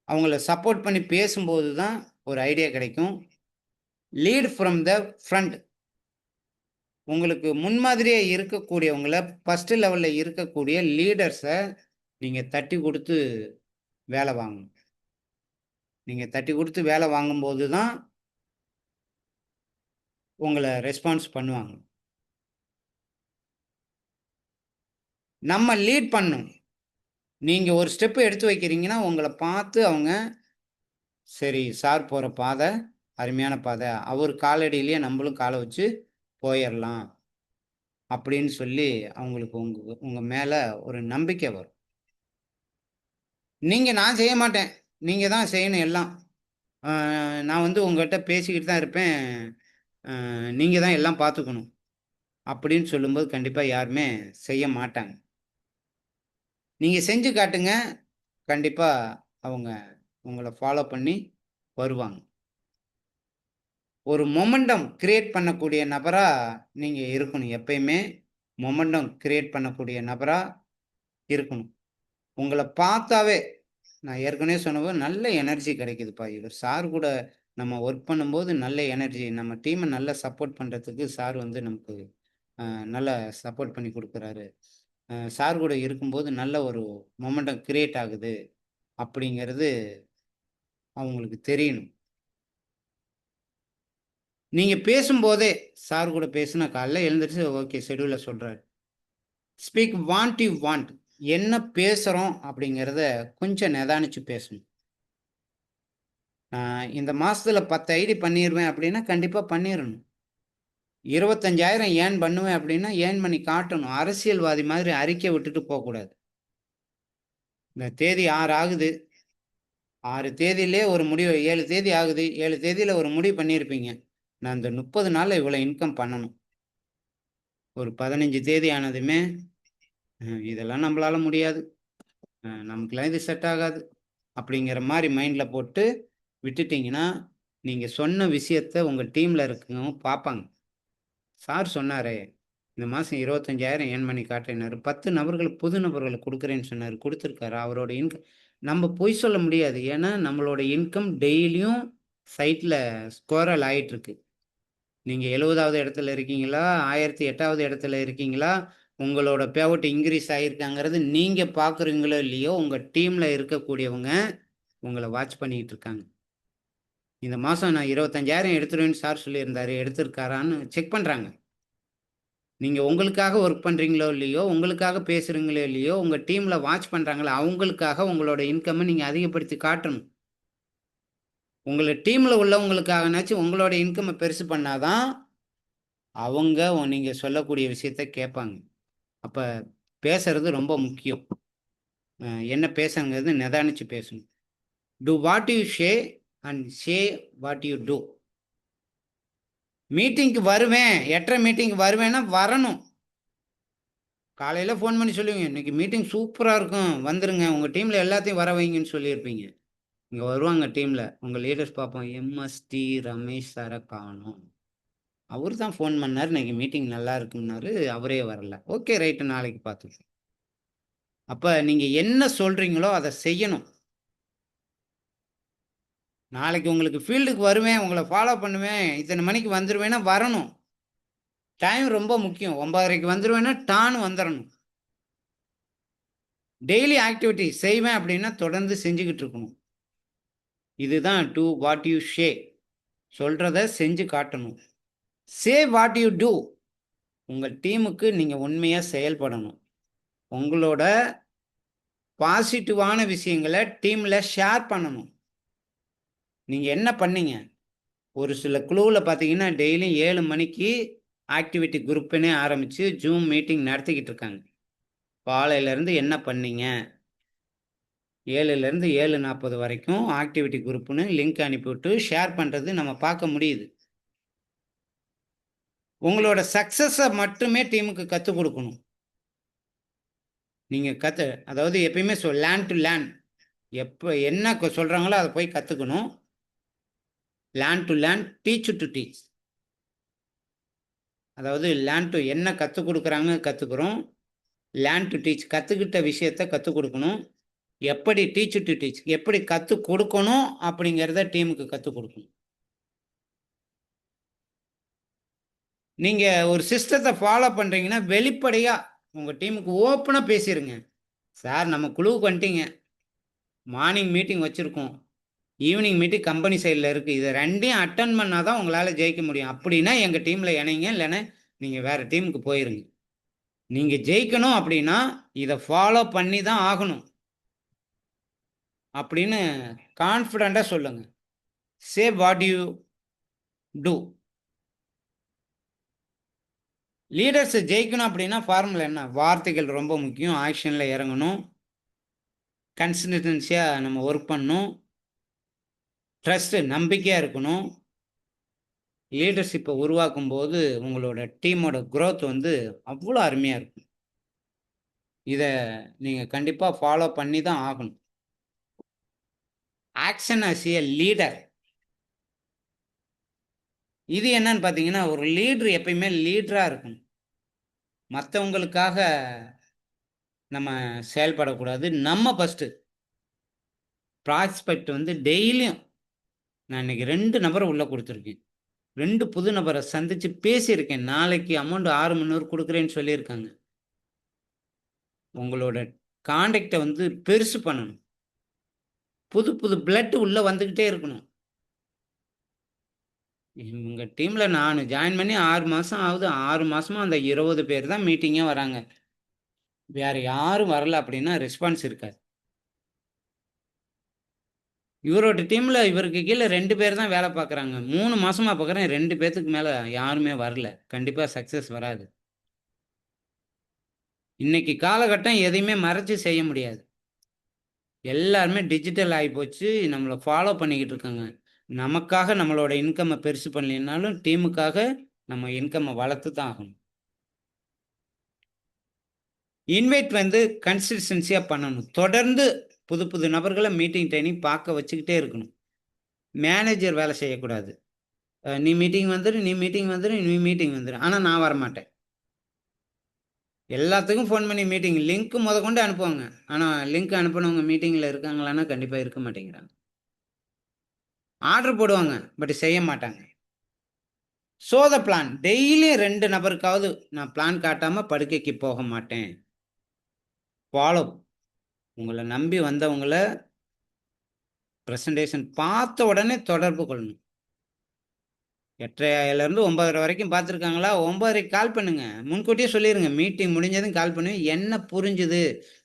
அவங்கள சப்போர்ட் பண்ணி பேசும்போது தான் ஒரு ஐடியா கிடைக்கும். Lead from the front. உங்களுக்கு முன்மாதிரியா இருக்கக்கூடியவங்கள, ஃபர்ஸ்ட் லெவல்ல இருக்கக்கூடிய லீடர்ஸ நீங்க தட்டி குடுத்து வேல வாங்கணும். நீங்க தட்டி குடுத்து வேல வாங்கும்போது தான், உங்கள ரெஸ்பான்ஸ் பண்ணுவாங்க. நம்ம லீட் பண்ணணும். நீங்க ஒரு ஸ்டெப் எடுத்து வைக்கிறீங்கன்னா, உங்கள பார்த்து அவங்க, சரி சார் போற பாதை அருமையான பாதை. அவரு காலடியிலேயே நம்பளும் கால வச்சு போயிரலாம். அப்படின்னு சொல்லி அவங்களுக்கு உங்க உங்க மேல ஒரு நம்பிக்கை வரும். நான் செய்ய மாட்டேன். நீங்க தான் செய்யணும் எல்லாம். அ நான் வந்து உங்கட்ட பேசிக்கிட்டு தான் இருப்பேன். நீங்க தான் எல்லாம் பார்த்துக்கணும். அப்படின்னு சொல்லும்போது கண்டிப்பா யாருமே செய்ய மாட்டாங்க. நீங்க செஞ்சு காட்டுங்க. கண்டிப்பா அவங்க உங்கள ஃபாலோ பண்ணி வருவாங்க. ஒரு மொமெண்டம் கிரியேட் பண்ணக்கூடிய நபரா நீங்க இருக்கணும். எப்பயுமே மொமெண்டம் கிரியேட் பண்ணக்கூடிய நபரா இருக்கணும். உங்கள பார்த்தாவே நான் ஏற்கனவே சொன்னது நல்ல எனர்ஜி கிடைக்குதுப்பா. இவர் சார் கூட நம்ம ஒர்க் பண்ணும்போது நல்ல எனர்ஜி. நம்ம டீம நல்லா சப்போர்ட் பண்றதுக்கு சார் வந்து நமக்கு அ நல்லா சப்போர்ட் பண்ணி குடுக்குறாரு. சார் கூட இருக்கும்போது நல்ல ஒரு மொமெண்டம் கிரியேட் ஆகுது. அப்படிங்கிறது அவங்களுக்கு தெரியணும். நீங்க பேசும்போதே, சார் கூட பேசுனா காலைல எழுந்திரிச்சு ஓகே ஷெட்யூல சொல்றாரு. Speak what you want. என்ன பேசுறோம் அப்படிங்கிறத கொஞ்சம் நிதானிச்சு பேசணும். இந்த மாசத்துல 10 ஐடி பண்ணிருவேன் அப்படின்னா, கண்டிப்பா பண்ணிறணும். 25,000 ஏர்ன் பண்ணுவேன் அப்படின்னா, ஏர்ன் பண்ணி காட்டணும். அரசியல்வாதி மாதிரி அறிக்கை விட்டுட்டு போக்கூடாது. இந்த தேதி 6 ஆகுது. 6 தேதியிலே ஒரு முடிவு 7 தேதி ஆகுது. 7 தேதியில ஒரு முடிவு பண்ணியிருப்பீங்க. நான் இந்த 30 நாள்ல இவ்வளோ இன்கம் பண்ணணும். ஒரு 15 தேதி ஆனதுமே, இதெல்லாம் நம்பளால முடியாது. நமக்கெல்லாம் இது செட் ஆகாது. அப்படிங்கிற மாதிரி மைண்டில் போட்டு விட்டுட்டீங்கன்னா, நீங்க சொன்ன விஷயத்த உங்க டீம்ல இருக்கவங்க பார்ப்பாங்க. சார் சொன்னாரே, இந்த மாசம் 25,000 ஏர்ன் பண்ணி காட்டுறேன்னாரு. 10 நபர்களுக்கு புது நபர்களுக்கு குடுக்குறேன்னு சொன்னாரு. குடுத்துருக்காரு. அவரோட நம்ம பொய் சொல்ல முடியாது. ஏன்னா, நம்மளோட இன்கம் டெய்லியும் சைட்ல ஸ்குரல் ஆயிட்டுருக்கு. நீங்க 70வது இடத்துல இருக்கீங்களா? 1008வது இடத்துல இருக்கீங்களா? உங்களோட பே அவுட் இன்கிரீஸ் ஆயிருக்காங்கிறது நீங்க பார்க்குறீங்களோ இல்லையோ, உங்க டீம்ல இருக்கக்கூடியவங்க உங்கள வாட்ச் பண்ணிட்டு இருக்காங்க. இந்த மாசம் நான் 25,000 எடுத்துருவேன்னு சார் சொல்லியிருந்தாரு. எடுத்திருக்காரான்னு செக் பண்றாங்க. நீங்க உங்களுக்காக ஒர்க் பண்றீங்களோ இல்லையோ, உங்களுக்காக பேசுறீங்களோ இல்லையோ, உங்க டீம்ல வாட்ச் பண்றாங்கல்ல, அவங்களுக்காக உங்களோட இன்கம்ம நீங்க அதிகப்படுத்தி காட்டணும். உங்கள டீம்ல உள்ளவங்களுக்காகனாச்சும் உங்களோட இன்கம்ம பெருசு பண்ணா தான், அவங்க நீங்க சொல்லக்கூடிய விஷயத்த கேட்பாங்க. அப்ப பேசுறது ரொம்ப முக்கியம். என்ன பேசணுங்கிறது நிதானிச்சு பேசணும். Do what you say and say what you do. மீட்டிங்க்கு வருவேன், 8:30 மீட்டிங்க்கு வருவேன்னா வரணும். காலையில ஃபோன் பண்ணி சொல்லுவீங்க, இன்னைக்கு மீட்டிங் சூப்பரா இருக்கும். வந்துருங்க. உங்க டீம்ல எல்லாத்தையும் வர வைங்கன்னு சொல்லியிருப்பீங்க. இங்க வருவாங்க டீம்ல. உங்க லீடர்ஸ் பார்ப்போம். எம்.எஸ்.டி. ரமேஷ் சார காணோம். அவரு தான் ஃபோன் பண்ணாரு. இன்னைக்கு மீட்டிங் நல்லா இருக்குன்னாரு. அவரே வரல. ஓகே ரைட் நாளைக்கு பார்த்துக்கலாம். அப்ப நீங்க என்ன சொல்றீங்களோ அத செய்யணும். நாளைக்கு உங்களுக்கு ஃபீல்டுக்கு வருவேன், உங்கள ஃபாலோ பண்ணுவேன், இத்தன மணிக்கு வந்துருவேன்னா வரணும். டைம் ரொம்ப முக்கியம். 9:30க்கு வந்துருவேன்னா டான்னு வந்துரணும். டெய்லி ஆக்டிவிட்டி செய்வேன் அப்படின்னா தொடர்ந்து செஞ்சுகிட்டு இருக்கணும். இதுதான் டூ வாட் யூ சே. சொல்றத செஞ்சு காட்டணும். Say what you do. உங்க டீமுக்கு நீங்க உண்மையா செயல்படணும். உங்களோட பாசிட்டிவான விஷயங்கள டீம்ல ஷேர் பண்ணணும். நீங்க என்ன பண்ணீங்க? ஒரு சில குழுவுல பார்த்தீங்கன்னா, டெய்லியும் 7 மணிக்கு ஆக்டிவிட்டி குரூப்னே ஆரம்பிச்சு ஜூம் மீட்டிங் நடத்திக்கிட்டு இருக்காங்க. காலையிலேருந்து என்ன பண்ணீங்க? 7லேருந்து 7:40 வரைக்கும் ஆக்டிவிட்டி குரூப்னு லிங்க் அனுப்பிவிட்டு ஷேர் பண்றது நம்ம பார்க்க முடியுது. உங்களோட சக்சஸ மட்டுமே டீமுக்கு கத்துக் குடுக்கணும். நீங்க அதாவது எப்பயுமே லேர்ன் டூ லேர்ன். எப்ப என்ன சொல்றாங்களோ அத போய் கத்துக்கணும். Learn to learn, teach to teach. அதாவது லேர்ன் டூ என்ன கத்துக் குடுக்குறாங்கன்னு கத்துக்கிறோம். லேர்ன் டூ டீச் கத்துக்கிட்ட விஷயத்த கத்துக் குடுக்கணும். எப்படி டீச் டூ டீச் எப்படி கத்துக் கொடுக்கணும் அப்படிங்கிறத டீமுக்கு கத்துக் குடுக்கணும். நீங்க ஒரு சிஸ்டத்த ஃபாலோ பண்றீங்கன்னா, வெளிப்படையா உங்க டீமுக்கு ஓப்பனா பேசிருங்க. சார் நம்ம குழுவுக்கு வந்துட்டீங்க. மார்னிங் மீட்டிங் வச்சிருக்கோம். ஈவினிங் மீட்டிங் கம்பெனி சைடுல இருக்கு. இத 2யும் அட்டெண்ட் பண்ணா தான் உங்களால ஜெயிக்க முடியும். அப்படின்னா எங்க டீம்ல இணைங்க. இல்லன்னா நீங்க வேற டீமுக்கு போயிருங்க. நீங்க ஜெயிக்கணும் அப்படின்னா, இத ஃபாலோ பண்ணி தான் ஆகணும். அப்படின்னு கான்ஃபிடென்ட்டா சொல்லுங்க. Say what you do. Leaders ஜெயிக்கணும் அப்படின்னா ஃபார்முலா என்ன? வார்த்தைகள் ரொம்ப முக்கியம். ஆக்ஷன்ல இறங்கணும். கன்சிஸ்டன்சியா நம்ம ஒர்க் பண்ணணும். ட்ரஸ்ட் நம்பிக்கையா இருக்கணும். லீடர்ஷிப்பை உருவாக்கும் போது உங்களோட டீமோட growth வந்து அவ்வளோ அருமையா இருக்கும். இத நீங்க கண்டிப்பா ஃபாலோ பண்ணி தான் ஆகணும். Action as a leader. இது என்னன்னு பார்த்தீங்கன்னா, ஒரு லீடர் எப்பயுமே லீடரா இருக்கணும். மத்தவங்களுக்காக நம்ம செயல்படக்கூடாது. நம்ம ஃபர்ஸ்ட்டு. ப்ராஸ்பெக்ட் வந்து டெய்லியும் நான் இன்னைக்கு 2 நபர உள்ள குடுத்துருக்கேன். 2 புது நபர சந்திச்சு பேசியிருக்கேன். நாளைக்கு அமௌண்ட் 6 மணி நேரம் குடுக்குறேன்னு சொல்லியிருக்காங்க. உங்களோட கான்டாக்ட்ட வந்து பெருசு பண்ணணும். புது புது பிளட் உள்ள வந்துகிட்டே இருக்கணும். உங்க டீம்ல நான் ஜாயின் பண்ணி 6 மாசம் ஆகுது. 6 மாசமா அந்த 20 பேர் தான் மீட்டிங்கே வராங்க. வேற யாரும் வரல அப்படின்னா ரெஸ்பான்ஸ் இருக்காது. இவரோட டீம்ல இவருக்கு கீழ 2 பேர் தான் வேலை பார்க்குறாங்க. 3 மாசமா பார்க்குறேன். 2 பேத்துக்கு மேல யாருமே வரல. கண்டிப்பா சக்சஸ் வராது. இன்னைக்கு காலகட்டம் எதையுமே மறைச்சு செய்ய முடியாது. எல்லாருமே டிஜிட்டல் ஆயிப்போச்சு. நம்மள ஃபாலோ பண்ணிக்கிட்டு இருக்காங்க. நமக்காக நம்மளோட இன்கம்ம பெருசு பண்ணலைனாலும், டீமுக்காக நம்ம இன்கம்ம வளர்த்து தான் ஆகணும். இன்வைட் வந்து கன்சிஸ்டன்சியா பண்ணணும். தொடர்ந்து புது புது நபர்களை மீட்டிங் ட்ரைனிங் பார்க்க வச்சுக்கிட்டே இருக்கணும். மேனேஜர் வேலை செய்யக்கூடாது. நீ மீட்டிங் வந்துரு, நீ மீட்டிங் வந்துரு, நீ மீட்டிங் வந்துரு. ஆனா நான் வரமாட்டேன். எல்லாத்துக்கும் ஃபோன் பண்ணி மீட்டிங் லிங்க் முதற்கொண்டு அனுப்புவாங்க. ஆனா லிங்க் அனுப்புனவங்க மீட்டிங்ல இருக்காங்களான்னா கண்டிப்பா இருக்க மாட்டேங்கிறாங்க. ஆர்டர் போடுவாங்க, பட் செய்ய மாட்டாங்க. த பிளான். டெய்லியும் 2 நபருக்காவது நான் பிளான் காட்டாம படுக்கைக்கு போக மாட்டேன். ஃபாலோ. உங்கள நம்பி வந்தவங்கள பிரசன்டேஷன் பார்த்த உடனே தொடர்பு கொள்ளணும். 8:30லேருந்து 9:30 வரைக்கும் பார்த்துருக்காங்களா? 9:30க்கு கால் பண்ணுங்க. முன்கூட்டியே சொல்லிருங்க. மீட்டிங் முடிஞ்சதும் கால் பண்ணி, என்ன புரிஞ்சுது?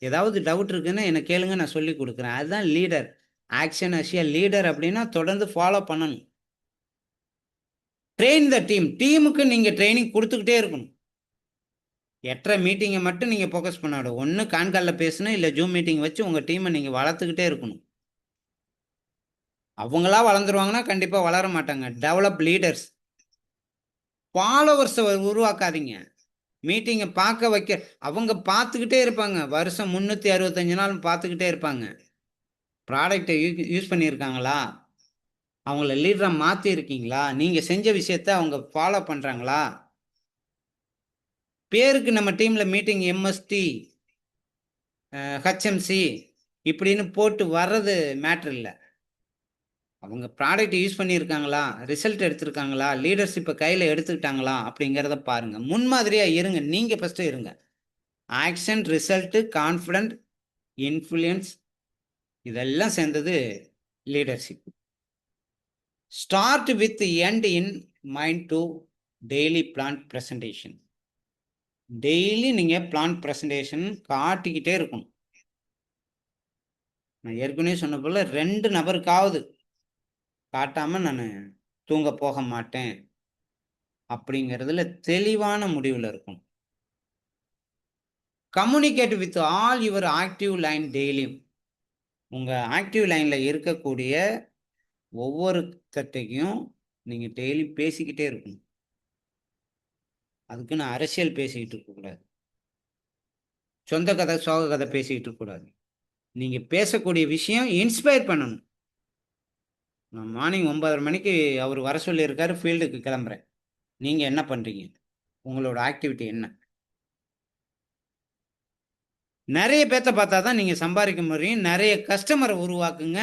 ஏதாவது டவுட் இருக்குன்னா என்ன கேளுங்க, நான் சொல்லிக் குடுக்குறேன். அதுதான் leader. Action as a leader அப்படின்னா தொடர்ந்து ஃபாலோ பண்ணணும். Train the team. டீமுக்கு நீங்க ட்ரெய்னிங் குடுத்துக்கிட்டே இருக்கணும். 8:30 மீட்டிங்கை மட்டும் நீங்க ஃபோக்கஸ் பண்ணாத. ஒண்ணு கான்கால்ல பேசணும், இல்ல ஜூம் மீட்டிங் வச்சு உங்க டீமை நீங்க வளர்த்துக்கிட்டே இருக்கணும். அவங்களா வளர்ந்துருவாங்கன்னா கண்டிப்பா வளர மாட்டாங்க. Develop leaders. ஃபாலோவர்ஸை உருவாக்காதீங்க. மீட்டிங்கை பார்க்க வைக்க அவங்க பார்த்துக்கிட்டே இருப்பாங்க. வருஷம் 365 நாள் பார்த்துக்கிட்டே இருப்பாங்க. ப்ராடக்டை யூஸ் பண்ணியிருக்காங்களா? அவங்கள லீடரா மாற்றி இருக்கீங்களா? நீங்க செஞ்ச விஷயத்த அவங்க ஃபாலோ பண்றாங்களா? பேருக்கு நம்ம டீம்ல மீட்டிங் எம்எஸ்டி, ஹெச்எம்சி இப்படின்னு போட்டு வர்றது மேட்ரு இல்லை. அவங்க ப்ராடக்ட் யூஸ் பண்ணியிருக்காங்களா, ரிசல்ட் எடுத்திருக்காங்களா, லீடர்ஷிப்பை கையில் எடுத்துக்கிட்டாங்களா அப்படிங்கிறத பாருங்க. முன்மாதிரியா இருங்க. நீங்க ஃபர்ஸ்ட் இருங்க. ஆக்ஷன், ரிசல்ட், கான்ஃபிடன்ட், இன்ஃப்ளூயன்ஸ் இதெல்லாம் சேர்ந்தது leadership. Start with end in mind to daily plan presentation. Daily நீங்க பிளான் பிரசன்டேஷன் காட்டிக்கிட்டே இருக்கணும். நான் ஏற்கனவே சொன்ன போல 2 நபருக்காவது காட்டாம நான் தூங்க போக மாட்டேன் அப்படிங்கிறதுல தெளிவான முடிவில் இருக்கும். Communicate with all your active line daily. உங்க ஆக்டிவ் லைன்ல இருக்கக்கூடிய ஒவ்வொருத்தட்டையும் நீங்க டெய்லி பேசிக்கிட்டே இருக்கணும். அதுக்குன்னு அரசியல் பேசிக்கிட்டு இருக்கக்கூடாது. சொந்த கதை, சோக கதை பேசிக்கிட்டு இருக்கக்கூடாது. நீங்க பேசக்கூடிய விஷயம் இன்ஸ்பயர் பண்ணணும். நான் மார்னிங் 9:30 மணிக்கு அவர் வர சொல்லியிருக்காரு, ஃபீல்டுக்கு கிளம்புறேன். நீங்க என்ன பண்றீங்க? உங்களோட ஆக்டிவிட்டி என்ன? நிறைய பேத்த பார்த்தா தான் நீங்க சம்பாதிக்க முடியும். நிறைய கஸ்டமரை உருவாக்குங்க.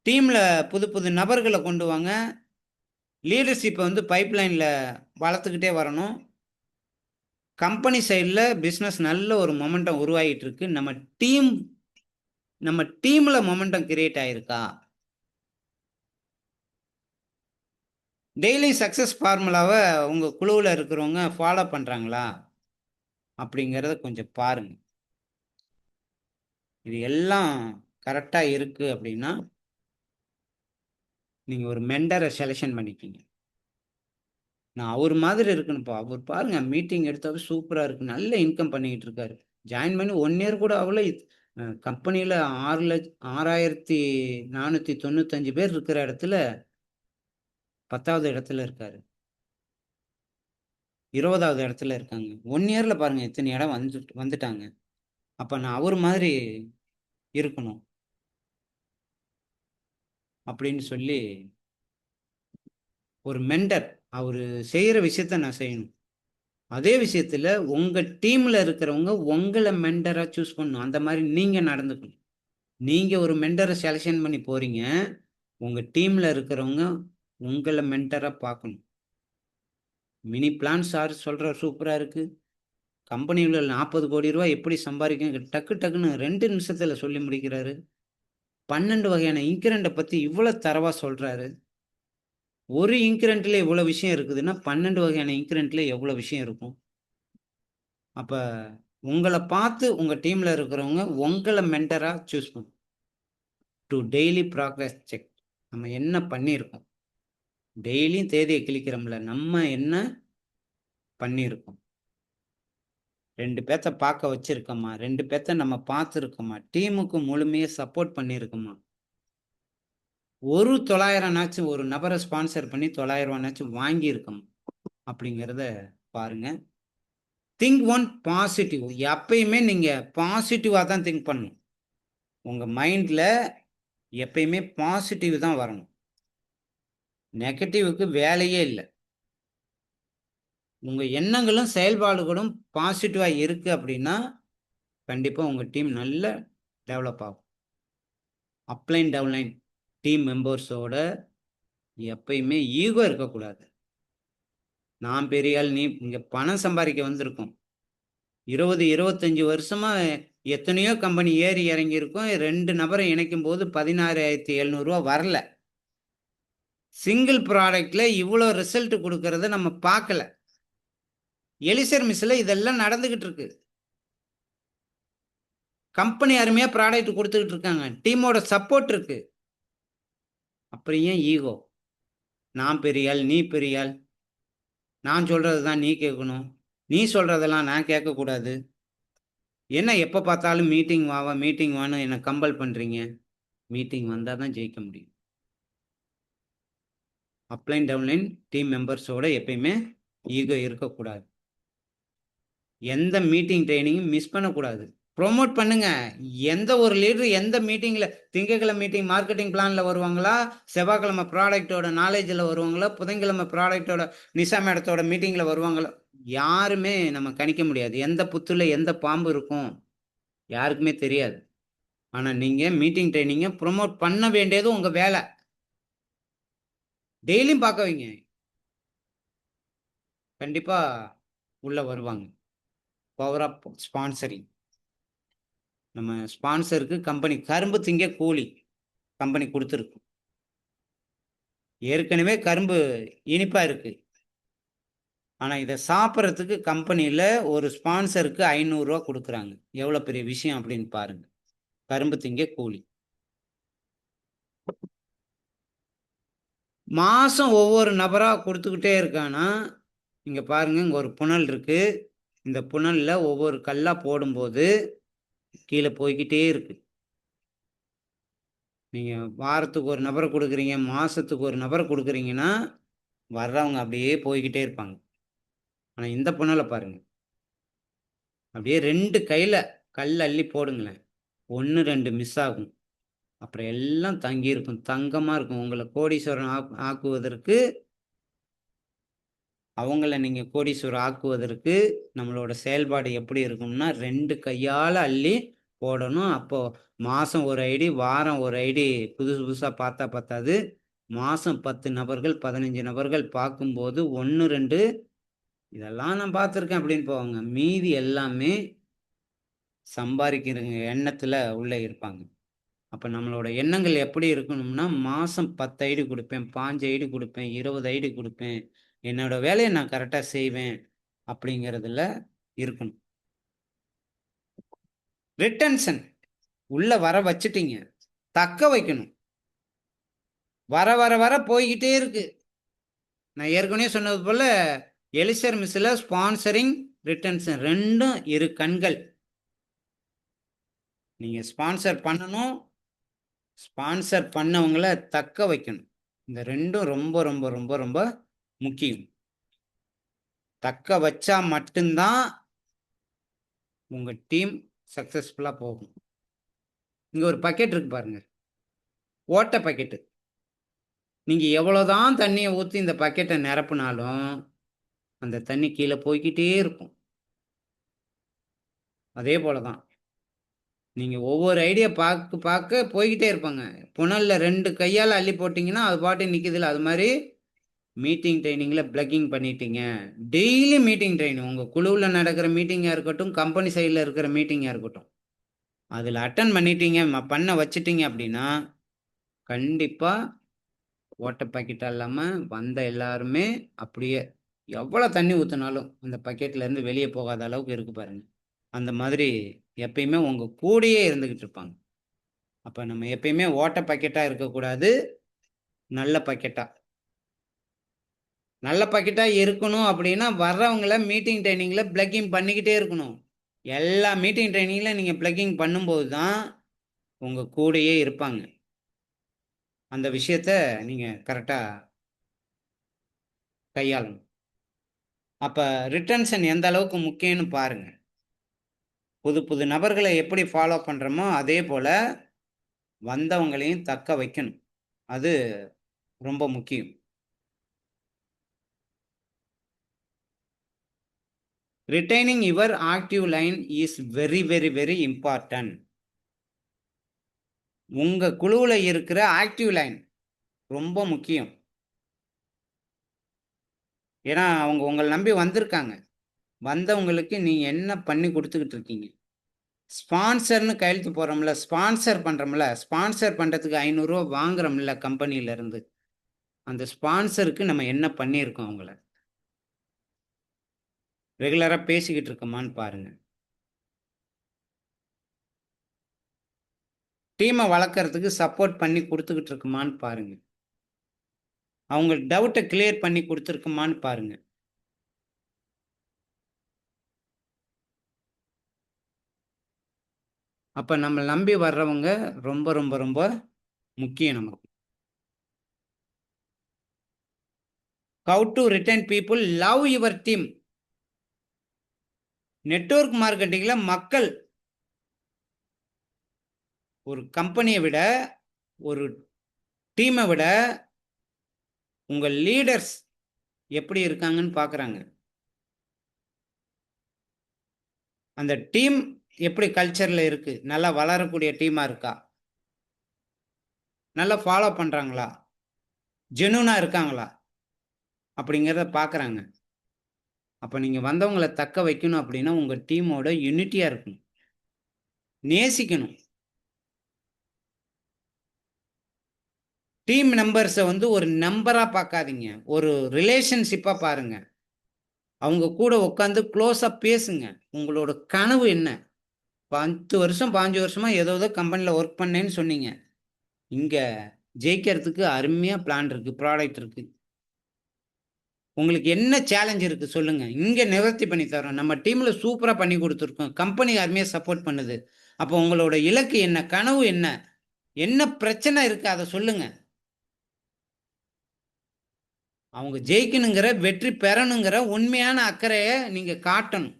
டீம்ல புது புது நபர்களை கொண்டு வாங்க. லீடர்ஷிப்பை பைப்லைன்ல வளர்த்துக்கிட்டே வரணும். கம்பெனி சைடில் பிஸ்னஸ் நல்ல ஒரு மொமெண்டம் உருவாகிட்டு இருக்கு. நம்ம டீம்ல மொமெண்டம் கிரியேட் ஆயிருக்கா? டெய்லி சக்ஸஸ் ஃபார்முலாவை உங்க குழுவில் இருக்கிறவங்க ஃபாலோ பண்றாங்களா அப்படிங்கிறத கொஞ்சம் பாருங்க. இது எல்லாம் கரெக்டா இருக்கு அப்படின்னா நீங்க ஒரு மெண்டரை செலெக்ஷன் பண்ணிக்கீங்க. நான் அவர் மாதிரி இருக்கணும்ப்பா. அவர் பாருங்க மீட்டிங் எடுத்தாவே சூப்பரா இருக்கு. நல்ல இன்கம் பண்ணிக்கிட்டு இருக்காரு. ஜாயின் பண்ணி 1 இயர் கூட அவ்வளோ கம்பெனியில் 6,495 பேர் இருக்கிற இடத்துல 10வது இடத்துல இருக்காரு. 20வது இடத்துல இருக்காங்க. 1 இயர்ல பாருங்க எத்தனை இடம் வந்துட்டாங்க. அப்ப நான் அவர் மாதிரி இருக்கணும் அப்படின்னு சொல்லி ஒரு மெண்டர். அவரு செய்யற விஷயத்த நான் செய்யணும். அதே விஷயத்துல உங்க டீம்ல இருக்கிறவங்க உங்களை மெண்டரா சூஸ் பண்ணணும். அந்த மாதிரி நீங்க நடந்துக்கணும். நீங்க ஒரு மெண்டரை செலக்ஷன் பண்ணி போறீங்க. உங்க டீம்ல இருக்கிறவங்க உங்களை மெண்டரா பார்க்கணும். மினி பிளான் சார் சொல்ற சூப்பரா இருக்கு. கம்பெனியில் 40 கோடி ரூபாய் எப்படி சம்பாதிக்க டக்கு டக்குன்னு 2 நிமிஷத்துல சொல்லி முடிக்கிறாரு. 12 வகையான இன்கிரண்ட்டை பத்தி இவ்வளவு தரவா சொல்றாரு. ஒரு இன்கிரண்ட்ல இவ்வளவு விஷயம் இருக்குதுன்னா 12 வகையான இன்கிரண்ட்ல எவ்வளவு விஷயம் இருக்கும். அப்ப உங்களை பார்த்து உங்க டீம்ல இருக்கிறவங்க உங்களை மெண்டரா சூஸ் பண்ணும். To daily progress check. நம்ம என்ன பண்ணியிருக்கோம், டெய்லியும் தேதியை கிளிக்கிறோம்ல, நம்ம என்ன பண்ணியிருக்கோம். 2 பேத்த பார்க்க வச்சிருக்கோமா, 2 பேத்த நம்ம பார்த்துருக்கோமா, டீமுக்கு முழுமையாக சப்போர்ட் பண்ணியிருக்கோமா, ஒரு 900 ஒரு நபரை ஸ்பான்சர் பண்ணி 900 வாங்கியிருக்கோம் அப்படிங்கிறத பாருங்க. Think one positive. எப்பயுமே நீங்க பாசிட்டிவா தான் திங்க் பண்ணணும். உங்க மைண்ட்ல எப்பயுமே பாசிட்டிவ் தான் வரணும். நெகட்டிவ்க்கு வேலையே இல்ல. உங்க எண்ணங்களும், செயல்பாடுகளும் பாசிட்டிவா இருக்கு அப்படின்னா, கண்டிப்பா உங்க டீம் நல்ல டெவலப் ஆகும். அப்லைன், டவுன்லைன் டீம் மெம்பர்ஸோட எப்பயுமே ஈகோ இருக்கக்கூடாது. நான் பெரிய ஆள், நீ இங்க பணம் சம்பாதிக்க வந்திருக்கோம். 20, 25 வருஷமா எத்தனையோ கம்பெனி ஏறி இறங்கியிருக்கோம். 2 நபரை இணைக்கும்போது ரூ. 16,700 வரல. சிங்கிள் ப்ராடக்ட்ல இவ்வளோ ரிசல்ட் குடுக்கறத நம்ம பார்க்கல. எலிசர் மிஸ்ல இதெல்லாம் நடந்துகிட்டு இருக்கு. கம்பெனி அருமையா ப்ராடக்ட் குடுத்துக்கிட்டு இருக்காங்க. டீமோட சப்போர்ட் இருக்கு. அப்புறம் ஏன் ஈகோ? நான் பெரிய ஆள், நீ பெரிய ஆள். நான் சொல்றது தான் நீ கேட்கணும். நீ சொல்றதெல்லாம் நான் கேட்கக்கூடாது. என்ன எப்ப பார்த்தாலும் மீட்டிங் வா வா, மீட்டிங் வான்னு என்ன கம்பல் பண்றீங்க? மீட்டிங் வந்தா தான் ஜெயிக்க முடியும். அப்லைன், டவுன்லைன் டீம் மெம்பர்ஸோட எப்பயுமே ஈகோ இருக்கக்கூடாது. எந்த மீட்டிங் ட்ரெய்னிங்கும் மிஸ் பண்ணக்கூடாது. ப்ரொமோட் பண்ணுங்க. எந்த ஒரு லீடர் எந்த மீட்டிங்ல திங்கட்கிழமை மீட்டிங் மார்க்கெட்டிங் பிளான்ல வருவாங்களா? செவ்வாய்க்கிழமை ப்ராடக்ட்டோட நாலேட்ஜ்ல வருவாங்களா? புதன்கிழமை ப்ராடக்ட்டோட நிஷா மேடத்தோட மீட்டிங்ல வருவாங்களா? யாருமே நம்ம கணிக்க முடியாது. எந்த புத்துல எந்த பாம்பு இருக்கும்? யாருக்குமே தெரியாது. ஆனா நீங்க மீட்டிங் ட்ரெய்னிங்க ப்ரொமோட் பண்ண வேண்டியது உங்க வேல. டெய்லியும் பார்க்க வைங்க. கண்டிப்பா உள்ள வருவாங்க. Power of sponsoring. நம்ம ஸ்பான்சருக்கு கம்பெனி கரும்பு திங்க கூலி கம்பெனி குடுத்துருக்கு. ஏற்கனவே கரும்பு இனிப்பா இருக்கு. ஆனா இத சாப்பிடுறதுக்கு கம்பெனில ஒரு ஸ்பான்சருக்கு ரூ. 500 குடுக்குறாங்க. எவ்வளவு பெரிய விஷயம் அப்படின்னு பாருங்க. கரும்பு திங்க கூலி. மாசம் ஒவ்வொரு நபரா குடுத்துக்கிட்டே இருக்கானா, இங்க பாருங்க, இங்க ஒரு புனல் இருக்கு. இந்த புனல்ல ஒவ்வொரு கல்லா போடும்போது கீழ போய்க்கிட்டே இருக்கு. நீங்க வாரத்துக்கு ஒரு நபர குடுக்குறீங்க, மாசத்துக்கு ஒரு நபர குடுக்குறீங்கன்னா, வர்றவங்க அப்படியே போய்க்கிட்டே இருப்பாங்க. ஆனா இந்த புனல பாருங்க. அப்படியே 2 கையில கல் அள்ளி போடுங்களேன். 1, 2 மிஸ் ஆகும். அப்புறம் எல்லாம் தங்கியிருக்கும். தங்கமா இருக்கும். உங்கள கோடீஸ்வரன் ஆக்குவதற்கு, அவங்கள நீங்க கோடீஸ்வரன் ஆக்குவதற்கு நம்மளோட செயல்பாடு எப்படி இருக்கும்னா, 2 கையால அள்ளி போடணும். அப்போ மாசம் 1 ஐடி, வாரம் 1 ஐடி புதுசு புதுசா பார்த்தா பத்தாது. மாசம் 10 நபர்கள், 15 நபர்கள் பார்க்கும்போது 1, 2 இதெல்லாம் நான் பார்த்துருக்கேன் அப்படின்னு போவாங்க. மீதி எல்லாமே சம்பாரிக்கிற எண்ணத்துல உள்ள இருப்பாங்க. அப்ப நம்மளோட எண்ணங்கள் எப்படி இருக்கணும்னா, மாசம் 10 ஐடி குடுப்பேன், 5 ஐடி குடுப்பேன், 20 ஐடி குடுப்பேன். என்னோட வேலைய நான் கரெக்ட்டா செய்வேன். அப்படிங்கிறதுல இருக்கணும். ரிட்டென்ஷன் உள்ள வர வச்சுட்டீங்க. தக்க வைக்கணும். வர வர வர போய்க்கிட்டே இருக்கு. நான் ஏற்கனவே சொன்னது போல, எலிசர் மிஸ்ல ஸ்பான்சரிங், ரிட்டென்ஷன் 2ம் இரு கண்கள். நீங்க ஸ்பான்சர் பண்ணணும். ஸ்பான்சர் பண்ணவங்கள தக்க வைக்கணும். இந்த 2ம் ரொம்ப ரொம்ப ரொம்ப ரொம்ப முக்கியம். தக்க வச்சா மட்டும் தான் உங்க டீம் சக்சஸ்ஃபுல்லா போகும். இங்க ஒரு பக்கெட் இருக்கு பாருங்க. ஓட்ட பக்கெட்டு. நீங்க எவ்வளவுதான் தண்ணிய ஊத்தி இந்த பக்கெட்ட நிரப்புனாலும், அந்த தண்ணி கீழ போய்க்கிட்டே இருக்கும். அதே போல தான். நீங்க ஒவ்வொரு ஐடியா பார்க்க பார்க்க போய்க்கிட்டே இருப்பாங்க. புனல்ல 2 கையால அள்ளி போட்டீங்கன்னா, அது பாட்டுக்கு நிக்குதுல்ல. அது மாரி மீட்டிங் ட்ரெய்னிங்ல பிளக்கிங் பண்ணிட்டீங்க. Daily meeting training. உங்க குழுவுல நடக்கிற மீட்டிங்கா இருக்கட்டும், கம்பெனி சைடுல இருக்கிற மீட்டிங்கா இருக்கட்டும். அதுல அட்டெண்ட் பண்ணிட்டீங்க, பண்ண வச்சுட்டீங்க அப்படின்னா, கண்டிப்பா ஓட்ட பாக்கெட்டா இல்லாம வந்த எல்லாருமே அப்படியே எவ்வளோ தண்ணி ஊத்துனாலும், அந்த பக்கெட்ல இருந்து வெளிய போகாத அளவுக்கு இருக்கு பாருங்க. அந்த மாதிரி எப்பயுமே உங்க கூடயே இருந்துகிட்டு இருப்பாங்க. அப்ப நம்ம எப்பயுமே ஓட்ட பாக்கெட்டா இருக்கக்கூடாது. நல்ல பாக்கெட்டா. நல்ல பாக்கெட்டா இருக்கணும் அப்படின்னா, வர்றவங்கள மீட்டிங் ட்ரெய்னிங்ல பிளக்கிங் பண்ணிக்கிட்டே இருக்கணும். எல்லா மீட்டிங் ட்ரெய்னிங்ல நீங்க பிளக்கிங் பண்ணும்போது தான், உங்க கூடயே இருப்பாங்க. அந்த விஷயத்த நீங்க கரெக்ட்டா கையாளணும். அப்ப ரிட்டென்ஷன் எந்த அளவுக்கு முக்கியம்னு பாருங்க. புது புது நபர்கள எப்படி ஃபாலோ பண்றோமோ, அதே போல வந்தவங்களையும் தக்க வைக்கணும். அது ரொம்ப முக்கியம். Retaining your active line is very, very, very important. உங்க குழுவுல இருக்கிற ஆக்டிவ் லைன் ரொம்ப முக்கியம். ஏன்னா, அவங்க உங்கள நம்பி வந்திருக்காங்க. வந்தவங்களுக்கு நீங்க என்ன பண்ணி குடுத்துக்கிட்டு இருக்கீங்க? ஸ்பான்சர்ன்னு கையெழுத்து போடுறோம்ல, ஸ்பான்சர் பண்றோம்ல, ஸ்பான்சர் பண்றதுக்கு ரூ. 500 வாங்குறோம்ல கம்பெனில இருந்து. அந்த ஸ்பான்சருக்கு நம்ம என்ன பண்ணியிருக்கோம் அவங்கள? ரெகுலரா பேசிக்கிட்டு இருக்கோமான்னு பாருங்க. டீம வளர்க்கறதுக்கு சப்போர்ட் பண்ணி குடுத்துக்கிட்டு இருக்கோமான்னு பாருங்க. அவங்க டவுட்ட கிளியர் பண்ணி குடுத்துருக்கோமான்னு பாருங்க. அப்ப நம்மள நம்பி வர்றவங்க ரொம்ப, ரொம்ப, ரொம்ப முக்கியம் நமக்கு. How to retain people love your team. Network மார்க்கெட்டிங்ல மக்கள் ஒரு கம்பெனிய விட, ஒரு டீம விட உங்க லீடர்ஸ் எப்படி இருக்காங்கன்னு பார்க்குறாங்க. அந்த டீம் எப்படி கல்ச்சர்ல இருக்கு? நல்லா வளரக்கூடிய டீமா இருக்கா? நல்லா ஃபாலோ பண்றாங்களா? ஜெனூனா இருக்காங்களா? அப்படிங்கிறத பார்க்குறாங்க. அப்ப நீங்க வந்தவங்கள தக்க வைக்கணும் அப்படின்னா, உங்க டீமோட யூனிட்டியா இருக்கணும். நேசிக்கணும். டீம் மெம்பர்ஸ வந்து ஒரு நம்பரா பார்க்காதீங்க. ஒரு ரிலேஷன்ஷிப்பா பாருங்க. அவங்க கூட உட்கார்ந்து குளோஸா பேசுங்க. உங்களோட கனவு என்ன? 10 வருஷம், 15 வருஷமா ஏதோ ஏதோ கம்பெனில வொர்க் பண்ணேன்னு சொன்னீங்க. இங்க ஜெயிக்கிறதுக்கு அருமையா பிளான் இருக்கு. ப்ராடக்ட் இருக்கு. உங்களுக்கு என்ன சேலஞ்ச் இருக்கு சொல்லுங்க. இங்க நிவர்த்தி பண்ணி தர்றோம். நம்ம டீம்ல சூப்பரா பண்ணி குடுத்துருக்கோம். கம்பெனி அருமையா சப்போர்ட் பண்ணுது. அப்போ உங்களோட இலக்கு என்ன? கனவு என்ன? என்ன பிரச்சனை இருக்கு? அத சொல்லுங்க. அவங்க ஜெயிக்கணுங்கிற, வெற்றி பெறணுங்கிற உண்மையான அக்கறைய நீங்க காட்டணும்.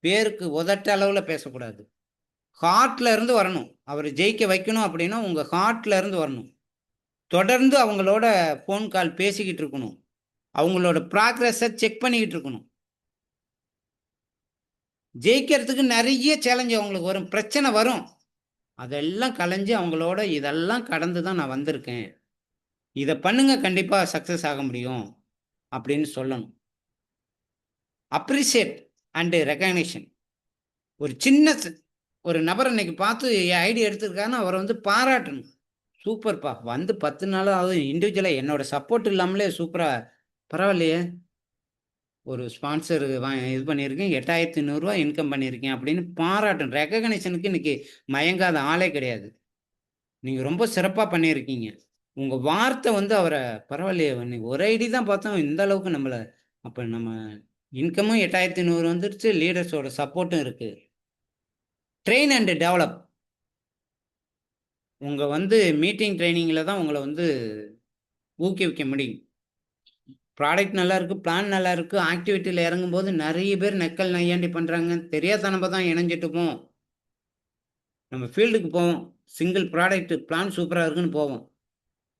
பேருக்கு உதட்டு அளவுல பேசக்கூடாது. ஹார்ட்ல இருந்து வரணும். அவர ஜெயிக்க வைக்கணும் அப்படின்னா, உங்க ஹார்ட்ல இருந்து வரணும். தொடர்ந்து அவங்களோட ஃபோன் கால் பேசிக்கிட்டு இருக்கணும். அவங்களோட ப்ராக்ரஸ செக் பண்ணிக்கிட்டு இருக்கணும். ஜெயிக்கிறதுக்கு நெறைய சேலஞ்ச் அவங்களுக்கு வரும். பிரச்சனை வரும். அதெல்லாம் களைஞ்சு அவங்களோட இதெல்லாம் கடந்து தான் நான் வந்திருக்கேன். இத பண்ணுங்க கண்டிப்பா சக்சஸ் ஆக முடியும். அப்படின்னு சொல்லணும். Appreciate and recognition. ஒரு சின்ன ஒரு நபர் இன்னைக்கு பார்த்து என் ஐடியா எடுத்திருக்காருன்னா, அவர வந்து பாராட்டணும். சூப்பர்ப்பா! வந்து 10 நாள் ஆகுது. இண்டிவிஜுவலா என்னோட சப்போர்ட் இல்லாமலே சூப்பரா பரவாயில்லையே! ஒரு ஸ்பான்சர் இது பண்ணியிருக்கேன். ரூ. 8,800 இன்கம் பண்ணியிருக்கேன் அப்படின்னு பாராட்டணும். ரெகக்னிஷனுக்கு இன்னைக்கு மயங்காத ஆளே கிடையாது. நீங்க ரொம்ப சிறப்பா பண்ணியிருக்கீங்க. உங்க வார்த்தை வந்து அவர பரவாயில்லையே! இன்னைக்கு ஒரு ஐடி தான் பார்த்தோம். இந்த அளவுக்கு நம்மள அப்ப நம்ம இன்கமும் 8,800 வந்துருச்சு. லீடர்ஸோட சப்போர்ட்டும் இருக்கு. Train and develop. உங்க வந்து மீட்டிங் ட்ரெய்னிங்ல தான் உங்கள வந்து ஊக்குவிக்க முடியும். ப்ராடக்ட் நல்லா இருக்கு, பிளான் நல்லா இருக்கு. ஆக்டிவிட்டில இறங்கும்போது நெறைய பேர் நக்கல் நையாண்டி பண்றாங்க. தெரியாத்தனமா தான் இணைஞ்சுட்டுப்போம். நம்ம ஃபீல்டுக்கு போவோம். சிங்கிள் ப்ராடக்ட் பிளான் சூப்பரா இருக்குன்னு போவோம்.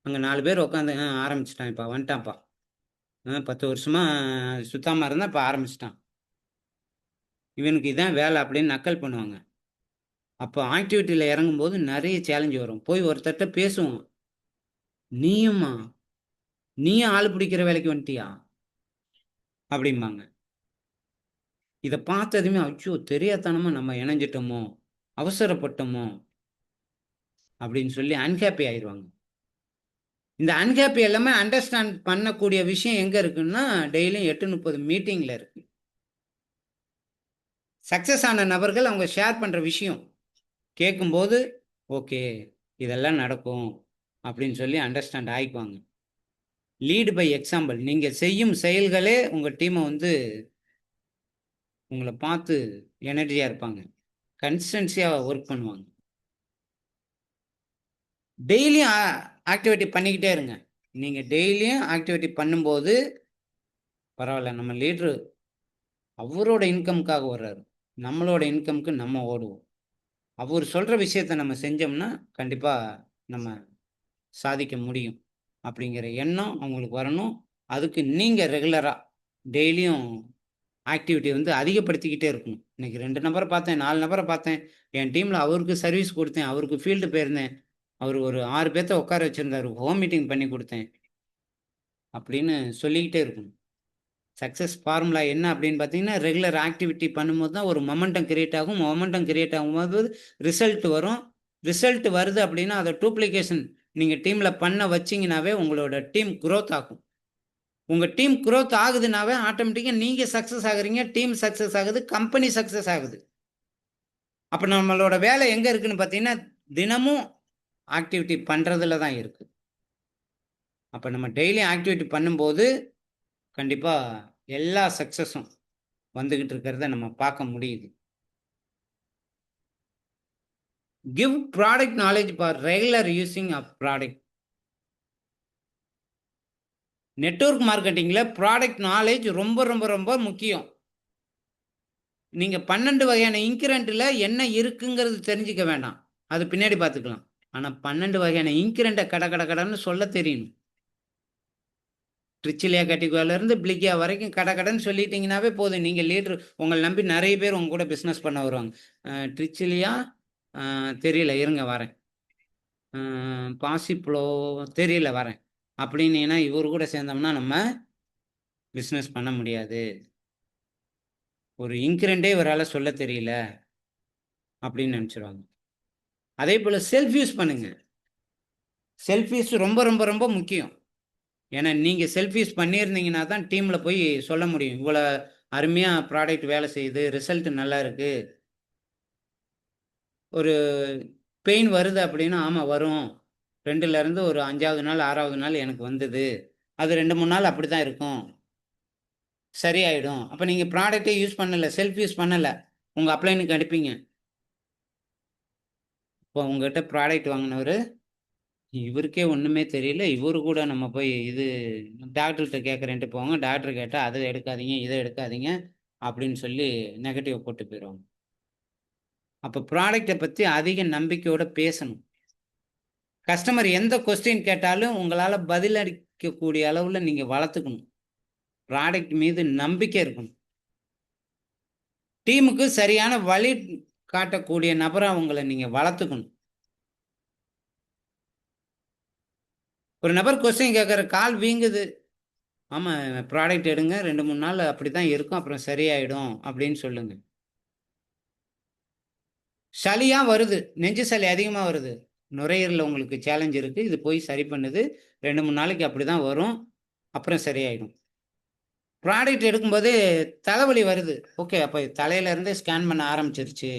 அங்க 4 பேர் உட்காந்து ஆரம்பிச்சுட்டான்ப்பா, வந்துட்டான்ப்பா. 10 வருஷமா சுத்தாம இருந்தான், இப்ப ஆரம்பிச்சுட்டான். இவனுக்கு இதான் வேலை அப்படின்னு நக்கல் பண்ணுவாங்க. அப்ப ஆக்டிவிட்டில இறங்கும்போது நெறைய சேலஞ்ச் வரும். போய் ஒருத்தர்ட்ட பேசுவோம். "நீயுமா? நீயும் ஆள் பிடிக்கிற வேலைக்கு வந்துட்டியா?" அப்படிம்பாங்க. இத பார்த்ததுமே, அச்சோ! தெரியாத்தனமா நம்ம இணைஞ்சுட்டோமோ! அவசரப்பட்டோமோ! அப்படின்னு சொல்லி அன்ஹேப்பி ஆயிருவாங்க. இந்த அன்ஹேப்பி எல்லாமே அண்டர்ஸ்டாண்ட் பண்ணக்கூடிய விஷயம் எங்க இருக்குன்னா, டெய்லியும் 8:30 மீட்டிங்ல இருக்கு. சக்சஸ் ஆன நபர்கள் அவங்க ஷேர் பண்ற விஷயம் கேட்கும்போது, ஓகே. இதெல்லாம் நடக்கும். அப்படின்னு சொல்லி அண்டர்ஸ்டாண்ட் ஆயிக்குவாங்க. Lead by example. நீங்க செய்யும் செயல்களே உங்க டீம வந்து உங்கள பார்த்து எனர்ஜியா இருப்பாங்க. கன்சிஸ்டன்ஸியா வொர்க் பண்ணுவாங்க. டெய்லியும் ஆக்டிவிட்டி பண்ணிக்கிட்டே இருங்க. நீங்க டெய்லியும் ஆக்டிவிட்டி பண்ணும்போது, பரவால்ல நம்ம லீடரு அவரோட இன்கம்க்காக வர்றாரு. நம்மளோட இன்கம்க்கு நம்ம ஓடுவோம். அவரு சொல்ற விஷயத்த நம்ம செஞ்சோம்னா, கண்டிப்பா நம்ம சாதிக்க முடியும் அப்படிங்கிற எண்ணம் அவங்களுக்கு வரணும். அதுக்கு நீங்கள் ரெகுலராக டெய்லியும் ஆக்டிவிட்டி வந்து அதிகப்படுத்திக்கிட்டே இருக்கணும். இன்னைக்கு 2 நபர பார்த்தேன், 4 நபர பார்த்தேன். என் டீம்ல அவருக்கு சர்வீஸ் குடுத்தேன். அவருக்கு ஃபீல்டு போயிருந்தேன். அவரு ஒரு 6 பேத்த உட்கார வச்சிருந்தாரு. ஹோம் மீட்டிங் பண்ணி குடுத்தேன். அப்படின்னு சொல்லிக்கிட்டே இருக்கணும். சக்சஸ் ஃபார்முலா என்ன அப்படின்னு பார்த்தீங்கன்னா, ரெகுலர் ஆக்டிவிட்டி பண்ணும்போது தான் ஒரு மொமெண்டம் கிரியேட் ஆகும். மொமெண்டம் கிரியேட் ஆகும்போது ரிசல்ட் வரும். ரிசல்ட் வருது அப்படின்னா, அத டூப்ளிகேஷன் நீங்க டீம்ல பண்ண வச்சீங்கன்னாவே, உங்களோட டீம் குரோத் ஆகும். உங்க டீம் குரோத் ஆகுதுனாவே, ஆட்டோமேட்டிக்கா நீங்க சக்சஸ் ஆகுறீங்க. டீம் சக்சஸ் ஆகுது. கம்பெனி சக்சஸ் ஆகுது. அப்ப நம்மளோட வேலை எங்க இருக்குன்னு பார்த்தீங்கன்னா, தினமும் ஆக்டிவிட்டி பண்றதுல தான் இருக்கு. அப்ப நம்ம டெய்லி ஆக்டிவிட்டி பண்ணும்போது, கண்டிப்பா எல்லா சக்சஸும் வந்துகிட்டு இருக்கிறத நம்ம பார்க்க முடியுது. Give product knowledge for regular using of product. Network மார்க்கெட்டிங்ல ப்ராடக்ட் நாலேட்ஜ் ரொம்ப ரொம்ப ரொம்ப முக்கியம். நீங்க 12 வகையான இன்கிரென்ட்ல என்ன இருக்குங்கிறது தெரிஞ்சுக்க வேண்டாம். அது பின்னாடி பார்த்துக்கலாம். ஆனா 12 வகையான இன்கிரென்ட்ட கட கட கடன்னு சொல்லத் தெரியணும். ட்ரிச்சிலியா கட்டிகுவால இருந்து பிளிக்கியா வரைக்கும் கட கடன்னு சொல்லிட்டீங்கன்னாவே போதும். நீங்க லீடர் உங்கள நம்பி நெறைய பேர் உங்க கூட பிசினஸ் பண்ண வருவாங்க. ட்ரிச்சிலியா தெரியல இருங்க வரேன். பாசிப்ளோ தெரியல வரேன். அப்படின்னீங்கன்னா இவரு கூட சேர்ந்தோம்னா நம்ம பிசினஸ் பண்ண முடியாது. ஒரு இன்கிரென்ட்டே இவரால சொல்லத் தெரியல அப்படின்னு நெனச்சுருவாங்க. அதேபோல செல்ஃப் யூஸ் பண்ணுங்க. செல்ஃப் யூஸ் ரொம்ப ரொம்ப ரொம்ப முக்கியம். ஏன்னா நீங்க செல்ஃப் யூஸ் பண்ணியிருந்தீங்கன்னா தான் டீம்ல போய் சொல்ல முடியும். இவ்வளோ அருமையா ப்ராடக்ட் வேலை செய்யுது. ரிசல்ட் நல்லா இருக்கு. ஒரு பெயின் வருது அப்படின்னா, ஆமா வரும். 2லேருந்து ஒரு 5வது நாள், 6வது நாள் எனக்கு வந்தது. அது 2, 3 நாள் அப்படித்தான் இருக்கும். சரியாயிடும். அப்ப நீங்க ப்ராடக்ட்டே யூஸ் பண்ணல. செல்ஃப் யூஸ் பண்ணல. உங்க அப்ளைனுக்கு அனுப்பிங்க. இப்போ உங்ககிட்ட ப்ராடக்ட் வாங்குனவரு, இவருக்கே ஒண்ணுமே தெரியல. இவரு கூட நம்ம போய் இது டாக்டர்ட்ட கேட்கிறேன்ட்டு போங்க. டாக்டர் கேட்டா, "அத எடுக்காதீங்க, இத எடுக்காதீங்க" அப்படின்னு சொல்லி நெகட்டிவ் போட்டு போயிருவாங்க. அப்ப ப்ராடக்ட்ட பத்தி அதிக நம்பிக்கையோட பேசணும். கஸ்டமர் எந்த கொஸ்டின் கேட்டாலும் உங்களால பதிலளிக்கக்கூடிய அளவுல நீங்க வளர்த்துக்கணும். ப்ராடக்ட் மீது நம்பிக்கை இருக்கணும். டீமுக்கு சரியான வழி காட்டக்கூடிய நபரா உங்கள நீங்க வளர்த்துக்கணும். ஒரு நபர் கொஸ்டின் கேட்கற கால் வீங்குது. ஆமா ப்ராடக்ட் எடுங்க 2, 3 நாள் அப்படித்தான் இருக்கும். அப்புறம் சரியாயிடும் அப்படின்னு சொல்லுங்க. சளியா வருது. நெஞ்சு சளி அதிகமா வருது. நுரையீரல்ல உங்களுக்கு சேலஞ்ச் இருக்கு. இது போய் சரி பண்ணுது. 2, 3 நாளைக்கு அப்படிதான் வரும். அப்புறம் சரியாயிடும். ப்ராடக்ட் எடுக்கும்போது தலைவலி வருது. ஓகே. அப்ப தலையில இருந்து ஸ்கேன் பண்ண ஆரம்பிச்சிருச்சு.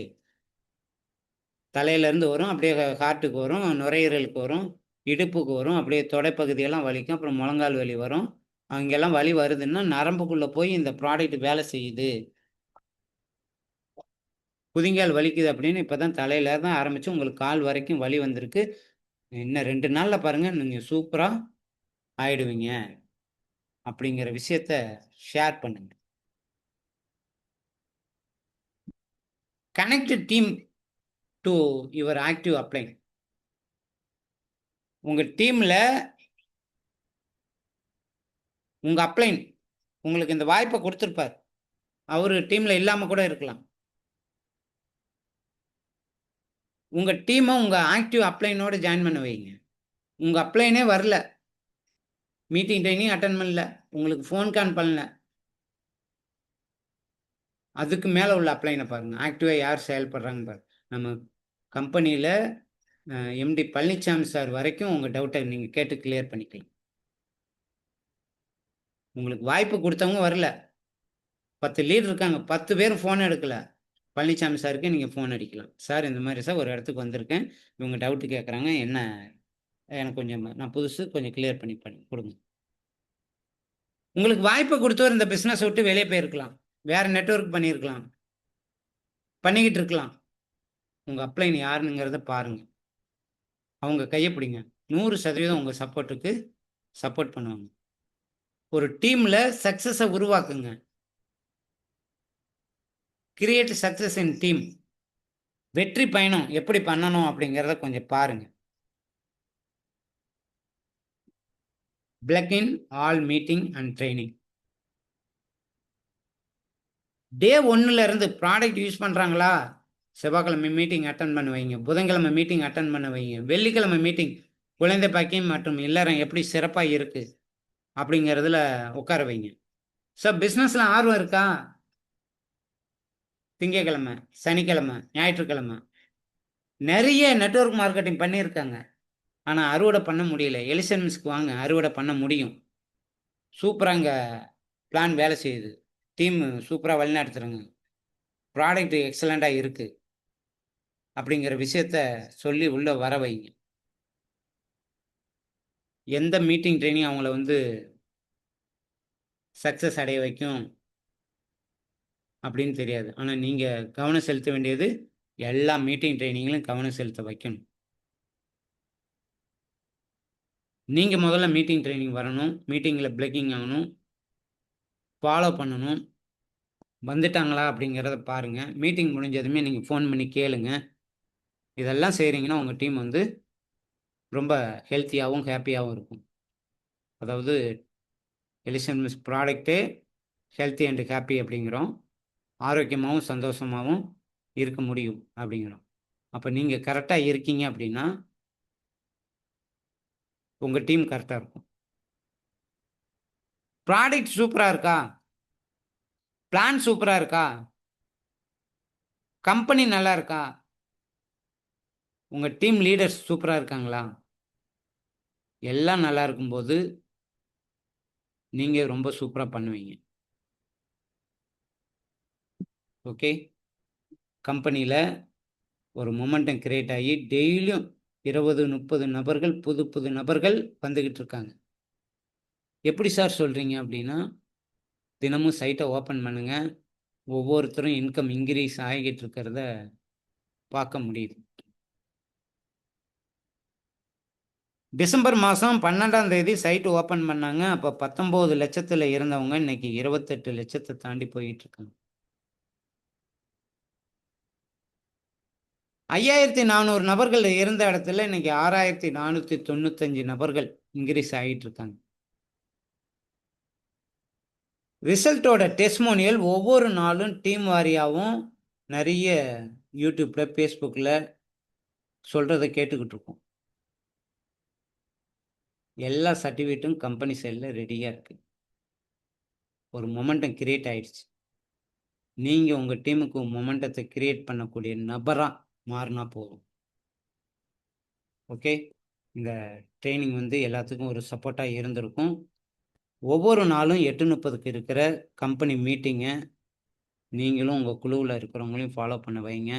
தலையில இருந்து வரும். அப்படியே ஹார்ட்டுக்கு வரும். நுரையீரலுக்கு வரும். இடுப்புக்கு வரும். அப்படியே தொடைப்பகுதியெல்லாம் வலிக்கும். அப்புறம் முழங்கால் வலி வரும். அங்கெல்லாம் வலி வருதுன்னா, நரம்புக்குள்ள போய் இந்த ப்ராடக்ட் வேலை செய்யுது. குதிங்கால் வலிக்குது அப்படின்னு இப்பதான் தலையில தான் ஆரம்பிச்சு உங்களுக்கு கால் வரைக்கும் வலி வந்திருக்கு. இன்னும் 2 நாள்ல பாருங்க நீங்க சூப்பரா ஆயிடுவீங்க. அப்படிங்கிற விஷயத்த ஷேர் பண்ணுங்க. Connect team to your active upline. உங்க டீம்ல உங்க அப்ளைன் உங்களுக்கு இந்த வாய்ப்ப குடுத்திருப்பார். அவரு டீம்ல இல்லாம கூட இருக்கலாம். உங்க டீம உங்க ஆக்டிவ் அப்ளைனோட ஜாயின் பண்ண வைங்க. உங்க அப்ளைனே வரல. மீட்டிங் ட்ரெய்னிங் அட்டெண்ட் பண்ணல. உங்களுக்கு ஃபோன் கால் பண்ணல. அதுக்கு மேல உள்ள அப்ளைன பாருங்க. ஆக்டிவா யார் செயல்படுறாங்கன்னு பாருங்க. நம்ம கம்பெனியில எம்டி பழனிச்சாமி சார் வரைக்கும் உங்க டவுட்ட நீங்க கேட்டு கிளியர் பண்ணிக்கலாம். உங்களுக்கு வாய்ப்பு குடுத்தவங்க வரல. 10 லீடர் இருக்காங்க. 10 பேரும் ஃபோன் எடுக்கல. பழனிச்சாமி சாருக்கு நீங்க ஃபோன் அடிக்கலாம். சார் இந்த மாரி சார் ஒரு இடத்துக்கு வந்திருக்கேன். இவங்க டவுட் கேட்கறாங்க. என்ன எனக்கு கொஞ்சம் நான் புதுசு கொஞ்சம் கிளியர் பண்ணி குடுங்க. உங்களுக்கு வாய்ப்பு குடுத்தவர் இந்த பிசினஸ் விட்டு வெளிய போயிருக்கலாம். வேற நெட்வொர்க் பண்ணியிருக்கலாம். பண்ணிக்கிட்டு இருக்கலாம். உங்க அப்ளைன் யாருங்கிறத பாருங்க. அவங்க கைய பிடிங்க. 100% உங்க சப்போர்ட்டுக்கு சப்போர்ட் பண்ணுவாங்க. ஒரு டீம்ல சக்சஸ உருவாக்குங்க. Create success in team. வெற்றி பயணம் எப்படி பண்ணணும் அப்படிங்கிறத கொஞ்சம் பாருங்க. Plug in all meeting and training. Day 1ல இருந்து ப்ராடக்ட் யூஸ் பண்ணுறாங்களா, செவ்வாய்க்கிழமை மீட்டிங் அட்டன் பண்ண வைங்க, புதன்கிழமை மீட்டிங் அட்டன் பண்ண வைங்க, வெள்ளிக்கிழமை மீட்டிங் குழந்தை பாக்கியம் மற்றும் இல்லறம் எப்படி சிறப்பாக இருக்குது அப்படிங்கிறதுல உட்கார வைங்க. ஸோ பிஸ்னஸில் ஆர்வம் இருக்கா? திங்கக்கிழமை, சனிக்கிழமை, ஞாயிற்றுக்கிழமை நிறைய நெட்வொர்க் மார்க்கெட்டிங் பண்ணியிருக்காங்க. ஆனால் அறுவடை பண்ண முடியல. எலிசன் மிஸ்க்கு வாங்க, அறுவடை பண்ண முடியும். சூப்பராக இங்கே பிளான் வேலை செய்யுது. டீம் சூப்பராக வழிநடத்துறங்க. ப்ராடக்ட் எக்ஸலண்ட்டாக இருக்குது அப்படிங்கிற விஷயத்த சொல்லி உள்ளே வர வைங்க. எந்த மீட்டிங் ட்ரைனிங் அவங்கள வந்து சக்ஸஸ் அடைய வைக்கும் அப்படின்னு தெரியாது. ஆனால் நீங்கள் கவனம் செலுத்த வேண்டியது எல்லா மீட்டிங் ட்ரைனிங்களும் கவனம் செலுத்த வைக்கணும். நீங்கள் முதல்ல மீட்டிங் ட்ரைனிங் வரணும், மீட்டிங்கில் பிளக்கிங் ஆகணும், ஃபாலோ பண்ணணும். வந்துட்டாங்களா அப்படிங்கிறத பாருங்கள். மீட்டிங் முடிஞ்சதுமே நீங்கள் ஃபோன் பண்ணி கேளுங்க. இதெல்லாம் செய்கிறீங்கன்னா உங்கள் டீம் வந்து ரொம்ப ஹெல்த்தியாகவும் ஹாப்பியாகவும் இருக்கும். அதாவது எலிசன் மிஸ் ப்ராடக்ட்டே ஹெல்த்தி அண்ட் ஹாப்பி அப்படிங்கிறோம். ஆரோக்கியமாகவும் சந்தோஷமாகவும் இருக்க முடியும் அப்படிங்கிறோம். அப்போ நீங்கள் கரெக்டாக இருக்கீங்க அப்படின்னா உங்கள் டீம் கரெக்டாக இருக்கும். ப்ராடக்ட் சூப்பராக இருக்கா, பிளான் சூப்பராக இருக்கா, கம்பெனி நல்லா இருக்கா, உங்கள் டீம் லீடர்ஸ் சூப்பராக இருக்காங்களா, எல்லாம் நல்லா இருக்கும்போது நீங்கள் ரொம்ப சூப்பராக பண்ணுவீங்க. ஓகே, கம்பெனியில் ஒரு மொமெண்டம் கிரியேட் ஆகி டெய்லியும் 20-30 நபர்கள் புது புது நபர்கள் வந்துக்கிட்டு இருக்காங்க. எப்படி சார் சொல்கிறீங்க அப்படின்னா, தினமும் சைட்டை ஓப்பன் பண்ணுங்கள், ஒவ்வொருத்தரும் இன்கம் இன்க்ரீஸ் ஆகிக்கிட்டு இருக்கிறத பார்க்க முடியுது. டிசம்பர் மாதம் 12ஆம் தேதி சைட்டு ஓப்பன் பண்ணாங்க. அப்போ 19 லட்சத்தில் இருந்தவங்க இன்னைக்கு 28 லட்சத்தை தாண்டி போயிட்டு இருக்காங்க. 5400 நபர்கள் இருந்த இடத்துல இன்னைக்கு 6495 நபர்கள் இன்க்ரீஸ் ஆகிட்டு இருக்காங்க. ரிசல்ட்டோட டெஸ்மோனியல் ஒவ்வொரு நாளும் டீம் வாரியாகவும் நிறைய யூடியூப்பில் ஃபேஸ்புக்கில் சொல்கிறத கேட்டுக்கிட்டு இருக்கோம். எல்லா சர்டிஃபிகேட்டும் கம்பெனி சைடில் ரெடியாக இருக்குது. ஒரு மொமெண்டம் கிரியேட் ஆயிடுச்சு. நீங்கள் உங்கள் டீமுக்கு மொமெண்டத்தை கிரியேட் பண்ணக்கூடிய நபராக மாறினா போதும். ஓகே, இந்த ட்ரைனிங் வந்து எல்லாத்துக்கும் ஒரு சப்போர்ட்டாக இருந்திருக்கும். ஒவ்வொரு நாளும் 8:30க்கு இருக்கிற கம்பெனி மீட்டிங்கை நீங்களும் உங்கள் குழுவில் இருக்கிறவங்களையும் ஃபாலோ பண்ண வைங்க.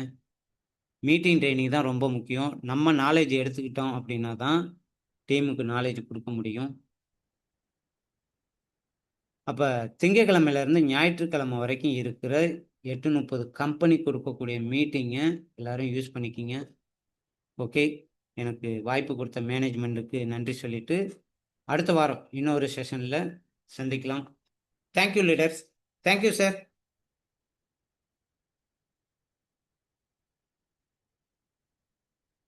மீட்டிங் ட்ரைனிங் தான் ரொம்ப முக்கியம். நம்ம நாலேஜ் எடுத்துக்கிட்டோம் அப்படின்னா தான் டீமுக்கு நாலேஜ் கொடுக்க முடியும். அப்போ திங்கக்கிழமையிலேருந்து ஞாயிற்றுக்கிழமை வரைக்கும் இருக்கிற 8:30 கம்பெனி கொடுக்கக்கூடிய மீட்டிங்கை எல்லோரும் யூஸ் பண்ணிக்கிங்க. ஓகே, எனக்கு வாய்ப்பு கொடுத்த மேனேஜ்மெண்ட்டுக்கு நன்றி சொல்லிவிட்டு அடுத்த வாரம் இன்னொரு செஷனில் சந்திக்கலாம். Thank you leaders. Thank you sir.